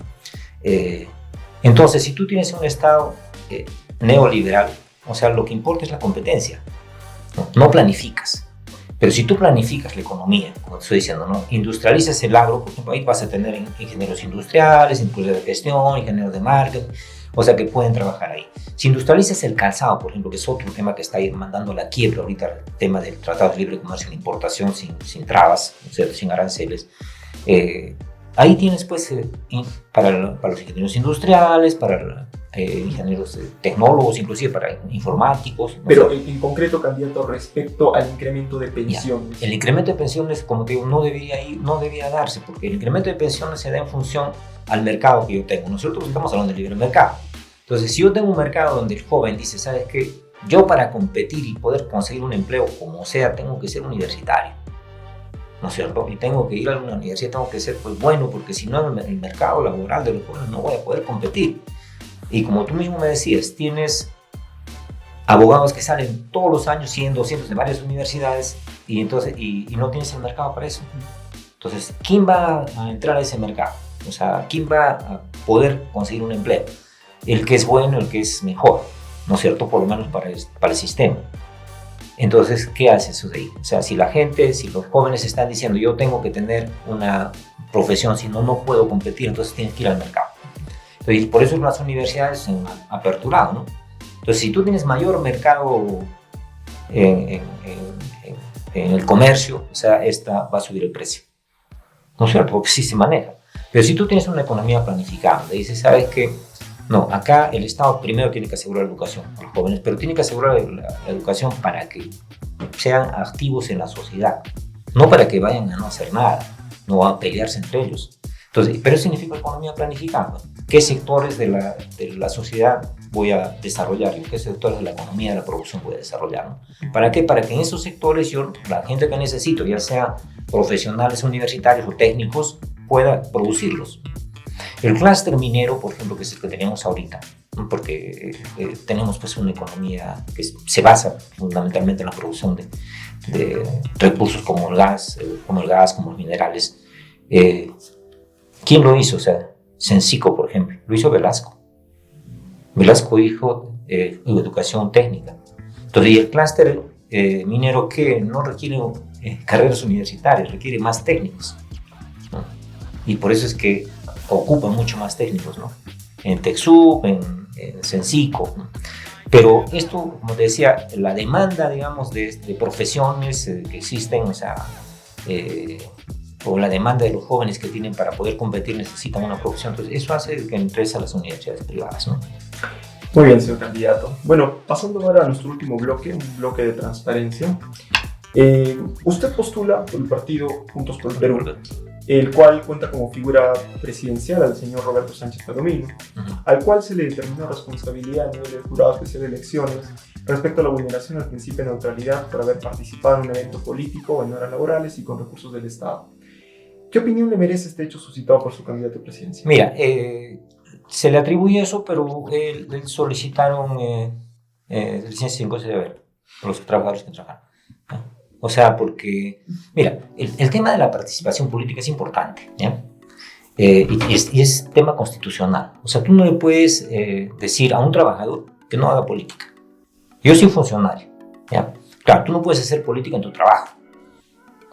Entonces, si tú tienes un Estado neoliberal, o sea, lo que importa es la competencia, no planificas. Pero si tú planificas la economía, como te estoy diciendo, ¿no? Industrializas el agro, por ejemplo, ahí vas a tener ingenieros industriales, ingenieros de gestión, ingenieros de marketing, o sea, que pueden trabajar ahí. Si industrializas el calzado, por ejemplo, que es otro tema que está ahí mandando la quiebra ahorita, el tema del Tratado de Libre Comercio de Importación sin trabas, o sea, sin aranceles, ahí tienes pues para los ingenieros industriales, para ingenieros tecnólogos, inclusive para informáticos. Pero en concreto, candidato, respecto al incremento de pensiones. Ya, el incremento de pensiones, como te digo, no debía darse, porque el incremento de pensiones se da en función al mercado que yo tengo. Nosotros estamos hablando del libre mercado. Entonces, si yo tengo un mercado donde el joven dice, ¿sabes qué? Yo para competir y poder conseguir un empleo como sea, tengo que ser universitario, ¿no es cierto? Y tengo que ir a una universidad, tengo que ser pues bueno, porque si no en el mercado laboral de los jóvenes no voy a poder competir. Y como tú mismo me decías, tienes abogados que salen todos los años, 100, 200 de varias universidades, y entonces y no tienes el mercado para eso. Entonces, ¿quién va a entrar a ese mercado? O sea, ¿quién va a poder conseguir un empleo? El que es bueno, el que es mejor, ¿no es cierto? Por lo menos para el sistema. Entonces, ¿qué hace eso de ahí? O sea, si los jóvenes están diciendo, yo tengo que tener una profesión, si no, no puedo competir, entonces tienes que ir al mercado. Entonces, por eso las universidades se han aperturado, ¿no? Entonces, si tú tienes mayor mercado en el comercio, o sea, esta va a subir el precio, ¿no es cierto? Porque sí se maneja. Pero si tú tienes una economía planificada, le dices, ¿sabes qué? No, acá el Estado primero tiene que asegurar la educación a los jóvenes, pero tiene que asegurar la educación para que sean activos en la sociedad, no para que vayan a no hacer nada, no a pelearse entre ellos. Entonces, pero eso significa economía planificada. ¿Qué sectores de la sociedad voy a desarrollar? ¿Y qué sectores de la economía, de la producción voy a desarrollar? ¿No? ¿Para qué? Para que en esos sectores la gente que necesito, ya sea profesionales universitarios o técnicos, pueda producirlos. El clúster minero, por ejemplo, que es el que tenemos ahorita, ¿no? Porque tenemos pues una economía que se basa fundamentalmente en la producción de recursos como el gas, como los minerales. ¿Quién lo hizo? O sea, Sencico, por ejemplo, lo hizo Velasco. Velasco dijo educación técnica. Entonces, y el clúster minero que no requiere carreras universitarias, requiere más técnicos. ¿no? Y por eso es que ocupan mucho más técnicos, ¿no? En TechSoup, en Sensico, ¿no? Pero esto, como te decía, la demanda, digamos, de profesiones que existen, o sea, o la demanda de los jóvenes que tienen para poder competir necesitan una profesión, entonces eso hace que entres a las universidades privadas, ¿no? Muy bien, señor candidato. Bueno, pasando ahora a nuestro último bloque, un bloque de transparencia. Usted postula por el partido Juntos por el Perú, el cual cuenta como figura presidencial al señor Roberto Sánchez Palomino, al cual se le determinó responsabilidad a nivel del Jurado Especial de Elecciones respecto a la vulneración al principio de neutralidad por haber participado en un evento político en horas laborales y con recursos del Estado. ¿Qué opinión le merece este hecho suscitado por su candidato a presidencia? Mira, se le atribuye eso, pero él solicitaron licencia sin goce de haber por los trabajadores que trabajan, ¿no? O sea, porque, mira, el tema de la participación política es importante, ¿ya? Y es tema constitucional. O sea, tú no le puedes decir a un trabajador que no haga política. Yo soy funcionario, ¿ya? Claro, tú no puedes hacer política en tu trabajo,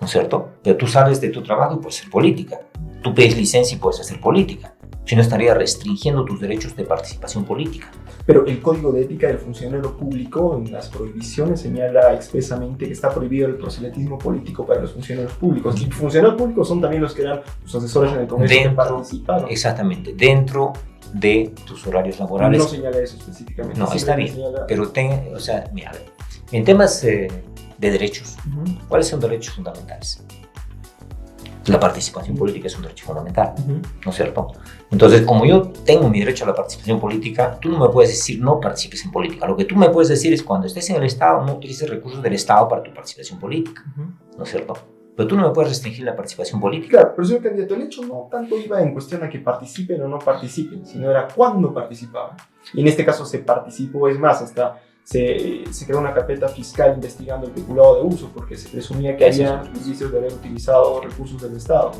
¿no es cierto? Pero tú sales de tu trabajo y puedes hacer política. Tú pides licencia y puedes hacer política. Si no, estaría restringiendo tus derechos de participación política. Pero el Código de Ética del Funcionario Público, en las prohibiciones, señala expresamente que está prohibido el proselitismo político para los funcionarios públicos. Y funcionarios públicos son también los que eran sus asesores en el Congreso que participaron. Exactamente, dentro de tus horarios laborales. No señala eso específicamente. No, está bien, pero o sea, mira, en temas de derechos, ¿cuáles son derechos fundamentales? La participación política es un derecho fundamental, ¿no es cierto? Entonces, como yo tengo mi derecho a la participación política, tú no me puedes decir no participes en política. Lo que tú me puedes decir es cuando estés en el Estado, no utilices recursos del Estado para tu participación política, ¿no es cierto? Pero tú no me puedes restringir la participación política. Claro, pero señor candidato, el hecho no tanto iba en cuestión a que participen o no participen, sino era cuándo participaban. Y en este caso se participó, es más, hasta se creó una carpeta fiscal investigando el peculado de uso, porque se presumía que había indicios de haber utilizado recursos del Estado.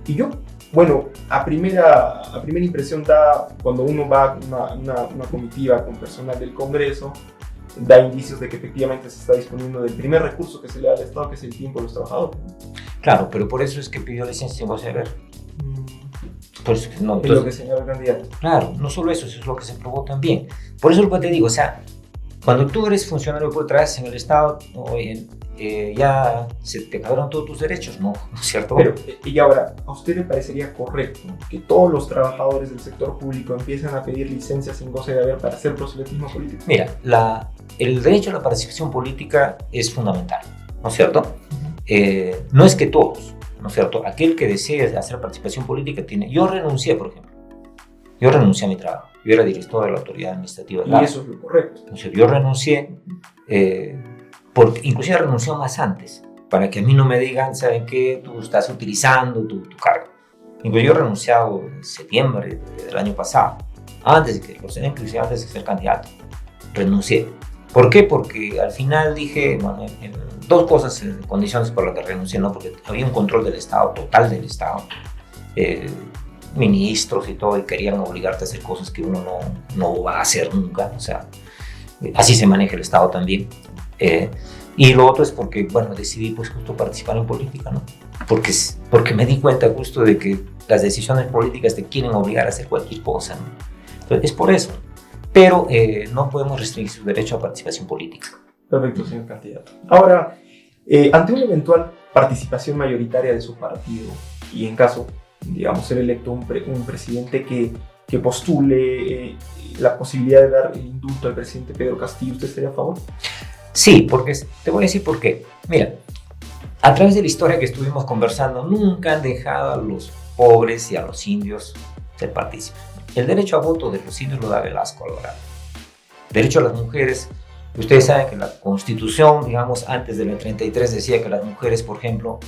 Y yo, bueno, a primera impresión da, cuando uno va a una comitiva con personal del Congreso, da indicios de que efectivamente se está disponiendo del primer recurso que se le da al Estado, que es el tiempo de los trabajadores. Claro, pero por eso es que pidió licencia sin goce de haber. Pues, no, es lo que señala el candidato. Claro, no solo eso es lo que se probó también. Por eso lo que te digo, o sea, cuando tú eres funcionario por trabajas en el Estado, ya se te acabaron todos tus derechos, ¿no es cierto? Pero, y ahora, ¿a usted le parecería correcto que todos los trabajadores del sector público empiecen a pedir licencias sin goce de haber para hacer proselitismo político? Mira, el derecho a la participación política es fundamental, ¿no es cierto? No es que todos, ¿no es cierto? Aquel que desee hacer participación política tiene... Yo renuncié, por ejemplo. Yo renuncié a mi trabajo. Yo era director de la autoridad administrativa. Y eso es lo correcto. Entonces, yo renuncié, porque inclusive renunció más antes, para que a mí no me digan, ¿saben qué? Tú estás utilizando tu cargo. Inclusive yo he renunciado en septiembre del año pasado, antes de que inclusive antes de ser candidato. Renuncié. ¿Por qué? Porque al final dije, bueno, dos cosas, condiciones por las que renuncié, ¿no? Porque había un control del Estado, total del Estado. Ministros y todo, y querían obligarte a hacer cosas que uno no va a hacer nunca, o sea, así se maneja el Estado también. Y lo otro es porque, bueno, decidí pues justo participar en política, ¿no? Porque me di cuenta justo de que las decisiones políticas te quieren obligar a hacer cualquier cosa, ¿no? Entonces, es por eso. Pero no podemos restringir su derecho a participación política. Perfecto, señor candidato. Ahora, ante una eventual participación mayoritaria de su partido, y en caso, digamos, ser electo un presidente que postule la posibilidad de dar el indulto al presidente Pedro Castillo, ¿usted estaría a favor? Sí, porque te voy a decir por qué. Mira, a través de la historia que estuvimos conversando, nunca han dejado a los pobres y a los indios ser partícipes. El derecho a voto de los indios lo da Velasco Alvarado. Derecho a las mujeres, ustedes saben que la Constitución, digamos, antes del 33 decía que las mujeres, por ejemplo,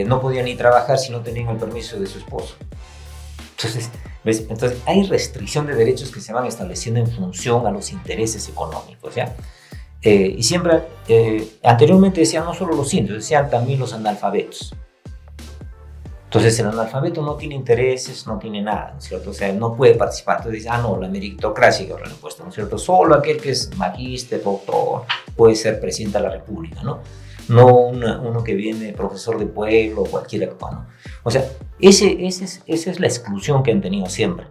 no podían ni trabajar si no tenían el permiso de su esposo. Entonces, ¿ves? Entonces hay restricción de derechos que se van estableciendo en función a los intereses económicos, ¿ya? Y siempre, anteriormente decían no solo los indios, decían también los analfabetos. Entonces el analfabeto no tiene intereses, no tiene nada, ¿no es cierto? O sea, no puede participar. Entonces dice, no, la meritocracia que ahora le han puesto, ¿no es cierto? Solo aquel que es magíster, doctor, puede ser presidente de la República, ¿no? no uno que viene profesor de pueblo o cualquiera que pueda, ¿no? O sea, esa es la exclusión que han tenido siempre.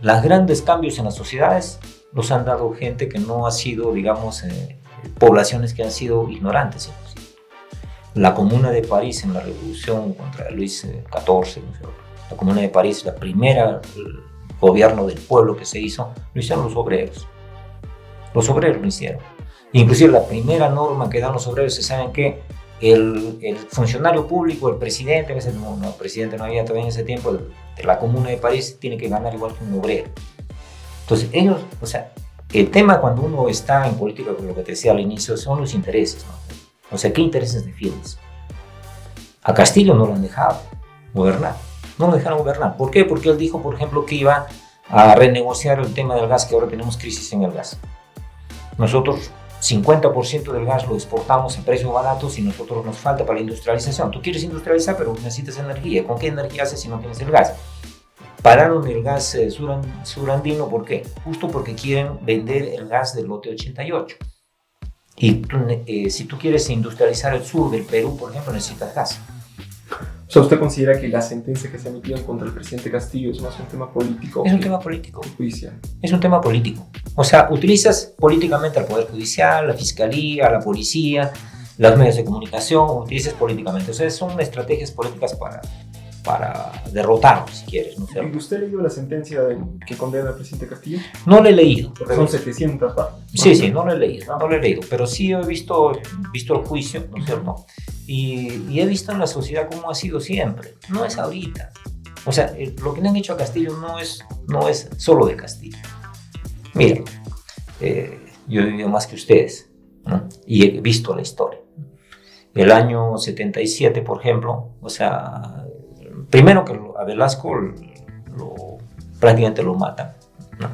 Los grandes cambios en las sociedades los han dado gente que no ha sido, digamos, poblaciones que han sido ignorantes. La Comuna de París en la Revolución contra Luis XIV, ¿no? La Comuna de París, la primera gobierno del pueblo que se hizo, lo hicieron los obreros. Los obreros lo hicieron. Inclusive la primera norma que dan los obreros es, ¿saben qué? El funcionario público, el presidente, el presidente no había todavía en ese tiempo, de la Comuna de París, tiene que ganar igual que un obrero. Entonces ellos, o sea, el tema cuando uno está en política, como lo que te decía al inicio, son los intereses, ¿no? O sea, ¿qué intereses defiendes? A Castillo no lo han dejado gobernar, no lo dejaron gobernar. ¿Por qué? Porque él dijo, por ejemplo, que iba a renegociar el tema del gas, que ahora tenemos crisis en el gas. Nosotros 50% del gas lo exportamos a precios baratos y nosotros nos falta para la industrialización. Tú quieres industrializar, pero necesitas energía. ¿Con qué energía haces si no tienes el gas? Pararon el gas surandino, ¿por qué? Justo porque quieren vender el gas del lote 88. Y si tú quieres industrializar el sur del Perú, por ejemplo, necesitas gas. O sea, ¿usted considera que la sentencia que se ha emitido contra el presidente Castillo es más un tema político? Es un tema político. Judicial. Es un tema político. O sea, utilizas políticamente al Poder Judicial, la Fiscalía, la Policía, los medios de comunicación, utilizas políticamente. O sea, son estrategias políticas para derrotarlo, si quieres, ¿no es cierto? ¿Y usted ha leído la sentencia que condena al presidente Castillo? No lo he leído. Porque son 700 páginas. Sí, no lo he leído, pero sí he visto el juicio, ¿no es cierto? Y he visto en la sociedad cómo ha sido siempre, no es ahorita. O sea, lo que le han hecho a Castillo no es solo de Castillo. Mira, yo he vivido más que ustedes, ¿no? Y he visto la historia. El año 77, por ejemplo, o sea, primero que a Velasco prácticamente lo matan, ¿no?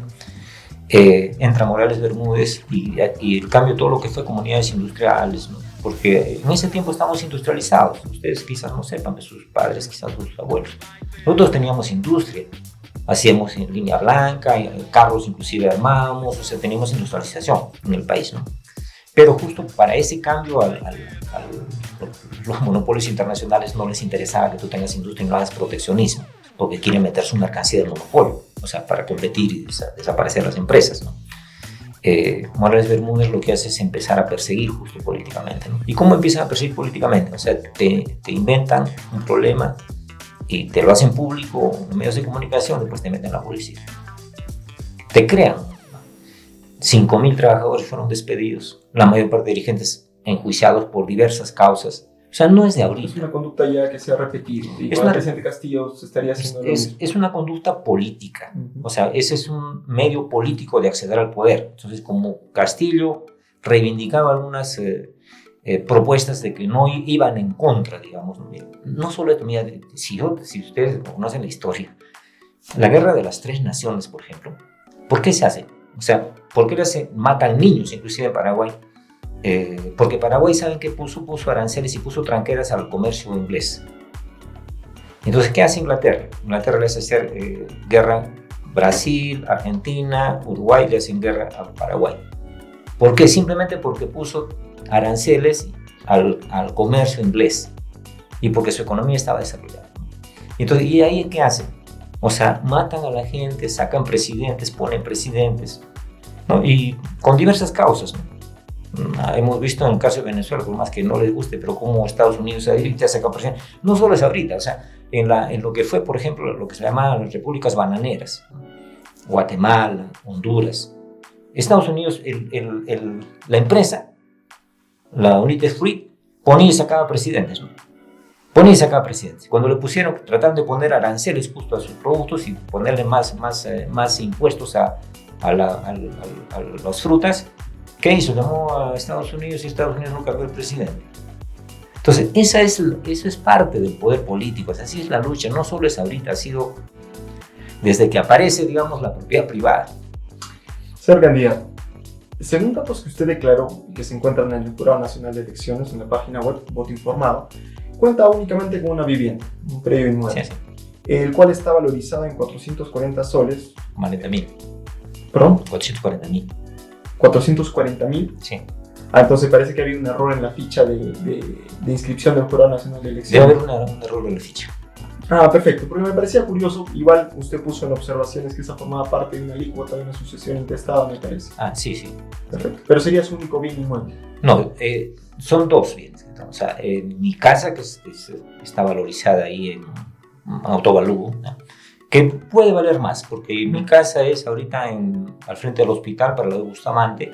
Entra Morales Bermúdez y cambia todo lo que fue comunidades industriales, ¿no? Porque en ese tiempo estábamos industrializados. Ustedes quizás no sepan, de sus padres, quizás sus abuelos. Nosotros teníamos industria, hacíamos en línea blanca, carros inclusive armábamos, o sea, teníamos industrialización en el país, ¿no? Pero justo para ese cambio los monopolios internacionales no les interesaba que tú tengas industria y no hagas proteccionismo, porque quieren meter su mercancía del monopolio, o sea, para competir y desaparecer las empresas, ¿no? Morales Bermúdez lo que hace es empezar a perseguir justo políticamente, ¿no? ¿Y cómo empiezan a perseguir políticamente? O sea, te inventan un problema y te lo hacen público en medios de comunicación, después te meten a la policía. Te crean. 5.000 trabajadores fueron despedidos, la mayor parte de dirigentes enjuiciados por diversas causas. O sea, no es de ahorita. Es una conducta ya que se ha repetido. Y con el presidente Castillo se estaría haciendo lo mismo. Es una conducta política. O sea, ese es un medio político de acceder al poder. Entonces, como Castillo reivindicaba algunas propuestas de que no iban en contra, digamos. No solo esto, mira, si ustedes conocen la historia, la guerra de las 3 naciones, por ejemplo, ¿por qué se hace? O sea, ¿por qué matan niños, inclusive en Paraguay? Porque Paraguay, ¿saben qué puso? Puso aranceles y puso tranqueras al comercio inglés. Entonces, ¿qué hace Inglaterra? Inglaterra le hace hacer guerra Brasil, Argentina, Uruguay, le hacen guerra a Paraguay. ¿Por qué? Simplemente porque puso aranceles al comercio inglés y porque su economía estaba desarrollada. Entonces, ¿y ahí qué hacen? O sea, matan a la gente, sacan presidentes, ponen presidentes, ¿no? Y con diversas causas, ¿no? Hemos visto en el caso de Venezuela, por más que no les guste, pero como Estados Unidos ahorita saca presidentes. No solo es ahorita, o sea, en lo que fue, por ejemplo, lo que se llamaban las repúblicas bananeras, ¿no? Guatemala, Honduras. Estados Unidos, la empresa, la United Fruit, ponía y sacaba presidentes, ¿no? Ponía y sacaba presidentes. Cuando le pusieron, trataron de poner aranceles justo a sus productos y ponerle más impuestos a las frutas, ¿qué hizo? Llamó a Estados Unidos y Estados Unidos no cargó el presidente. Entonces, eso es parte del poder político. O sea, así es la lucha. No solo es ahorita, ha sido desde que aparece, digamos, la propiedad privada. Señor Gandía, según datos que usted declaró y que se encuentran en el Jurado Nacional de Elecciones, en la página web Voto Informado, cuenta únicamente con una vivienda, un predio inmueble, Sí. el cual está valorizado en 440 soles. 40.000. ¿Perdón? 440.000. 440.000. Sí. Entonces parece que había un error en la ficha de inscripción del Jurado Nacional de Debe Elecciones. haber un error en la ficha. Perfecto, porque me parecía curioso, igual usted puso en observaciones que esa formaba parte de una alícuota de una sucesión intestada, me parece. Sí, sí. Perfecto, pero sería su único bien inmueble. No, son dos bienes. O sea, mi casa, que está valorizada ahí en autovalúo, ¿no? Que puede valer más, porque mi casa es ahorita al frente del hospital para la de Bustamante,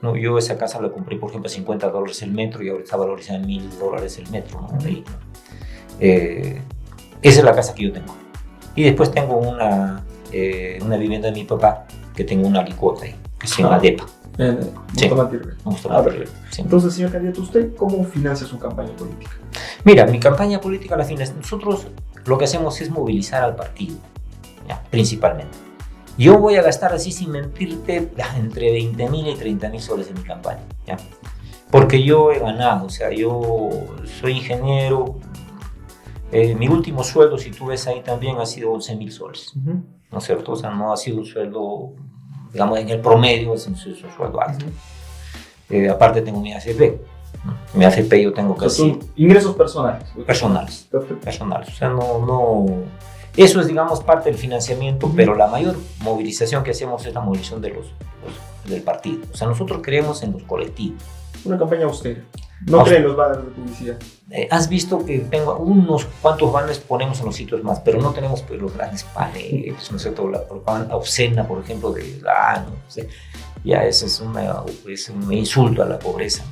¿no? Yo esa casa la compré, por ejemplo, a $50 el metro y ahora está valorizada en $1,000 el metro, ¿no? Ahí, ¿no? Esa es la casa que yo tengo. Y después tengo una vivienda de mi papá, que tengo una alícuota ahí, que se llama DEPA. Sí. Perfecto. Sí. Entonces, señor candidato, ¿usted cómo financia su campaña política? Mira, mi campaña política la financia. Nosotros lo que hacemos es movilizar al partido, ¿ya? Principalmente. Yo voy a gastar, así sin mentirte, entre 20.000 y 30.000 soles en mi campaña, ¿ya? Porque yo he ganado, o sea, yo soy ingeniero. Mi último sueldo, si tú ves ahí también, ha sido 11.000 soles, ¿no es cierto? O sea, no ha sido un sueldo, digamos, en el promedio es un sueldo alto. Aparte tengo mi AFP. Mi AFP yo tengo casi... Son ingresos personales. Personales. O sea, no... Eso es, digamos, parte del financiamiento, pero la mayor movilización que hacemos es la movilización del partido. O sea, nosotros creemos en los colectivos. Una campaña austera. No creen los banners de publicidad. Has visto que tengo unos cuantos banners ponemos en los sitios más, pero no tenemos pues, los grandes paneles, ¿no es cierto? La propaganda obscena, por ejemplo, de no sé. Ya ese es un insulto a la pobreza.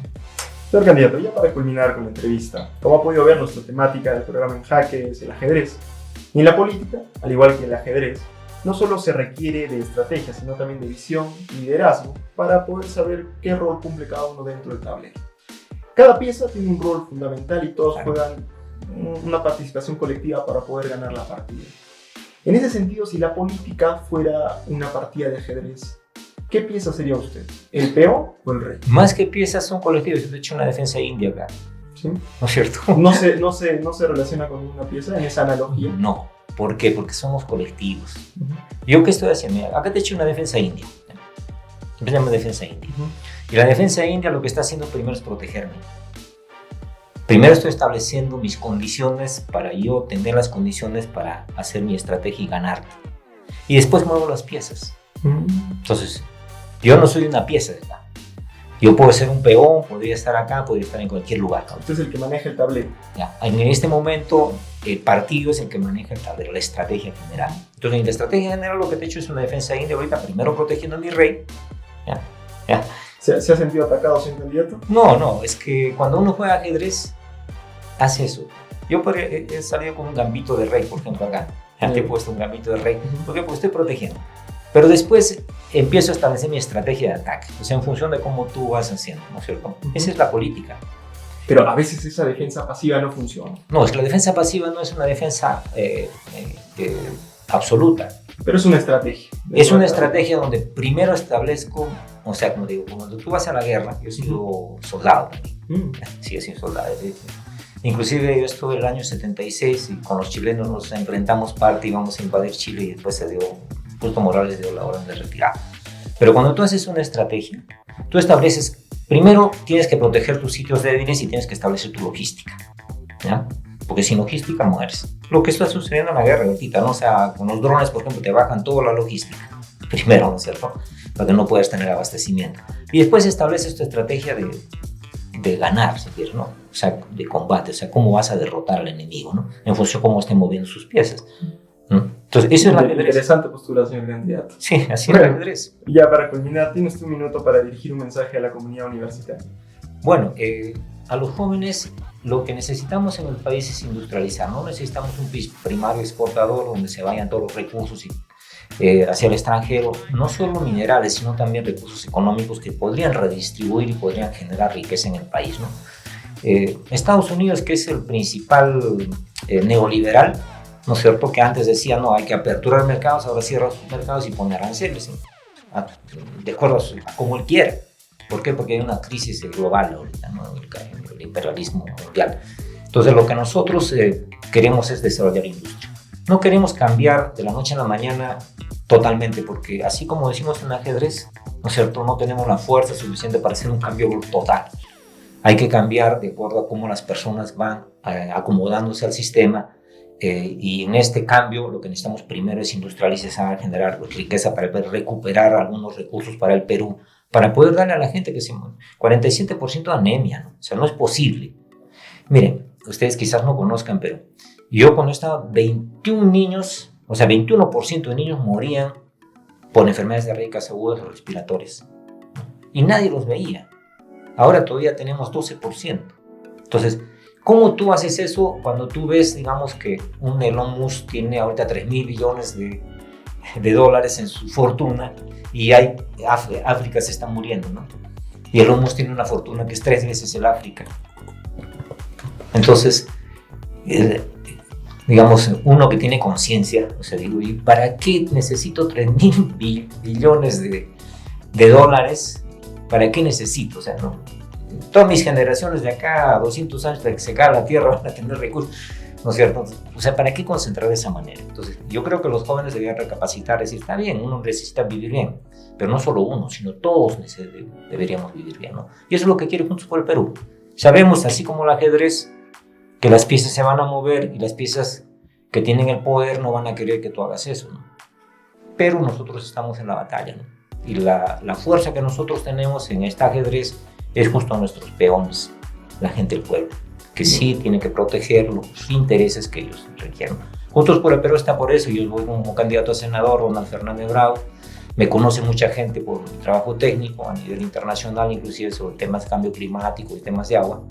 Señor candidato, ya para culminar con la entrevista, como ha podido ver, nuestra temática del programa En Jaque es el ajedrez. Y en la política, al igual que el ajedrez, no solo se requiere de estrategia, sino también de visión y liderazgo para poder saber qué rol cumple cada uno dentro del tablero. Cada pieza tiene un rol fundamental y todos juegan una participación colectiva para poder ganar la partida. En ese sentido, si la política fuera una partida de ajedrez, ¿qué pieza sería usted? ¿El peón o el rey? Más que piezas son colectivos. Yo he hecho una defensa india acá. ¿Sí? ¿No es cierto? ¿No se relaciona con una pieza en esa analogía? No. ¿Por qué? Porque somos colectivos. ¿Yo qué estoy haciendo? Mira, acá te he hecho una defensa india. Empezamos defensa india. Y la defensa india lo que está haciendo primero es protegerme. Primero estoy estableciendo mis condiciones para yo tener las condiciones para hacer mi estrategia y ganarte. Y después muevo las piezas. Entonces, yo no soy una pieza de acá. Yo puedo ser un peón, podría estar acá, podría estar en cualquier lugar. Usted es el que maneja el tablero. Ya. En este momento, el partido es el que maneja el tablero, la estrategia general. Entonces, en la estrategia general lo que te he hecho es una defensa india ahorita, primero protegiendo a mi rey. ¿Ya? ¿Se ha sentido atacado, señor candidato? No, es que cuando uno juega ajedrez, hace eso. Yo he salido con un gambito de rey, por ejemplo, acá. Te he puesto un gambito de rey, porque pues estoy protegiendo. Pero después empiezo a establecer mi estrategia de ataque, o sea, en función de cómo tú vas haciendo, ¿no es cierto? Esa es la política. Pero a veces esa defensa pasiva no funciona. No, es que la defensa pasiva no es una defensa absoluta. Pero es una estrategia. Es una estrategia donde primero establezco, o sea, como digo, cuando tú vas a la guerra, yo he sido soldado también. Sí, he sido soldado. Inclusive yo estuve el año 76 y con los chilenos nos enfrentamos parte, íbamos a invadir Chile y después Justo Morales dio la orden de retirar. Pero cuando tú haces una estrategia, tú estableces, primero tienes que proteger tus sitios débiles y tienes que establecer tu logística, ¿ya? Porque sin logística mueres. Lo que está sucediendo en la guerra ahorita, ¿no? O sea, con los drones, por ejemplo, te bajan toda la logística. Primero, ¿no es cierto? Para que no puedas tener abastecimiento. Y después estableces tu estrategia de ganar, si quieres, ¿no? O sea, de combate, o sea, cómo vas a derrotar al enemigo, ¿no? En función de cómo estén moviendo sus piezas. Entonces, eso es la ajedrez. Interesante postura, señor candidato. Sí, así es el ajedrez. Y ya para culminar, tienes un minuto para dirigir un mensaje a la comunidad universitaria. Bueno, a los jóvenes lo que necesitamos en el país es industrializar. No necesitamos un país primario exportador donde se vayan todos los recursos hacia el extranjero, no solo minerales, sino también recursos económicos que podrían redistribuir y podrían generar riqueza en el país, ¿no? Estados Unidos, que es el principal neoliberal, ¿no es cierto? Que antes decía, no, hay que aperturar mercados, ahora cierra sus mercados y pone aranceles, ¿sí? De acuerdo a como él quiera. ¿Por qué? Porque hay una crisis global ahorita, ¿no? El imperialismo mundial. Entonces, lo que nosotros queremos es desarrollar industria. No queremos cambiar de la noche a la mañana totalmente, porque así como decimos en ajedrez, ¿no es cierto? No tenemos la fuerza suficiente para hacer un cambio total. Hay que cambiar de acuerdo a cómo las personas van acomodándose al sistema. Y en este cambio lo que necesitamos primero es industrializar, generar riqueza para recuperar algunos recursos para el Perú, para poder darle a la gente que se muere. 47% de anemia, ¿no? O sea, no es posible. Miren, ustedes quizás no conozcan, pero yo cuando estaba 21 niños, o sea, 21% de niños morían por enfermedades diarreicas agudas o respiratorias. Y nadie los veía. Ahora todavía tenemos 12%. Entonces, ¿cómo tú haces eso cuando tú ves, digamos, que un Elon Musk tiene ahorita 3.000 billones de dólares en su fortuna y África se está muriendo, ¿no? Y Elon Musk tiene una fortuna que es 3 veces el África. Entonces, digamos, uno que tiene conciencia, o sea, digo, ¿y para qué necesito 3.000 billones de dólares? ¿Para qué necesito? O sea, no. Todas mis generaciones de acá a 200 años de que se cae la tierra van a tener recursos, ¿no es cierto? O sea, ¿para qué concentrar de esa manera? Entonces, yo creo que los jóvenes deberían recapacitar, decir, está bien, uno necesita vivir bien, pero no solo uno, sino todos deberíamos vivir bien, ¿no? Y eso es lo que quiere Juntos por el Perú. Sabemos, así como el ajedrez, que las piezas se van a mover y las piezas que tienen el poder no van a querer que tú hagas eso, ¿no? Pero nosotros estamos en la batalla, ¿no? Y la fuerza que nosotros tenemos en este ajedrez es justo a nuestros peones, la gente del pueblo, que sí tiene que proteger los intereses que ellos requieren. Juntos por el Perú está por eso. Yo voy como candidato a senador, Ronald Fernández Bravo. Me conoce mucha gente por mi trabajo técnico a nivel internacional, inclusive sobre temas de cambio climático y temas de agua.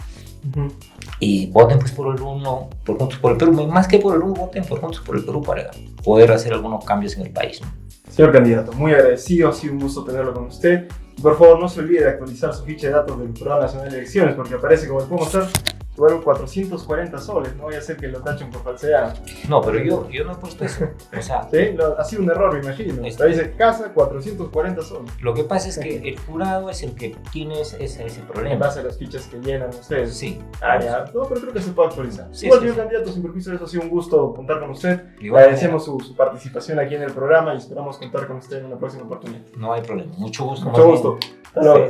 Y voten pues por el uno, por Juntos por el Perú. Más que por el uno, voten por Juntos por el Perú para poder hacer algunos cambios en el país, ¿no? Señor candidato, muy agradecido, ha sido un gusto tenerlo con usted. Y por favor, no se olvide de actualizar su ficha de datos del Programa Nacional de Elecciones, porque aparece, como les puedo mostrar, luego 440 soles. No vaya a ser que lo tachen por falsedad. No, pero yo no he puesto eso. O sea, ¿sí? Ha sido un error, me imagino. Ahí dice casa 440 soles. Lo que pasa es que el jurado es el que tiene ese problema. En base a las fichas que llenan ustedes. Sí. Ya. No, pero creo que se puede actualizar. Sí, Igual, sí, señor candidato, sin perjuicio de eso, ha sido un gusto contar con usted. Igual, agradecemos su participación aquí en el programa y esperamos contar con usted en una próxima oportunidad. No hay problema. Mucho gusto. Mucho gusto. Hasta luego.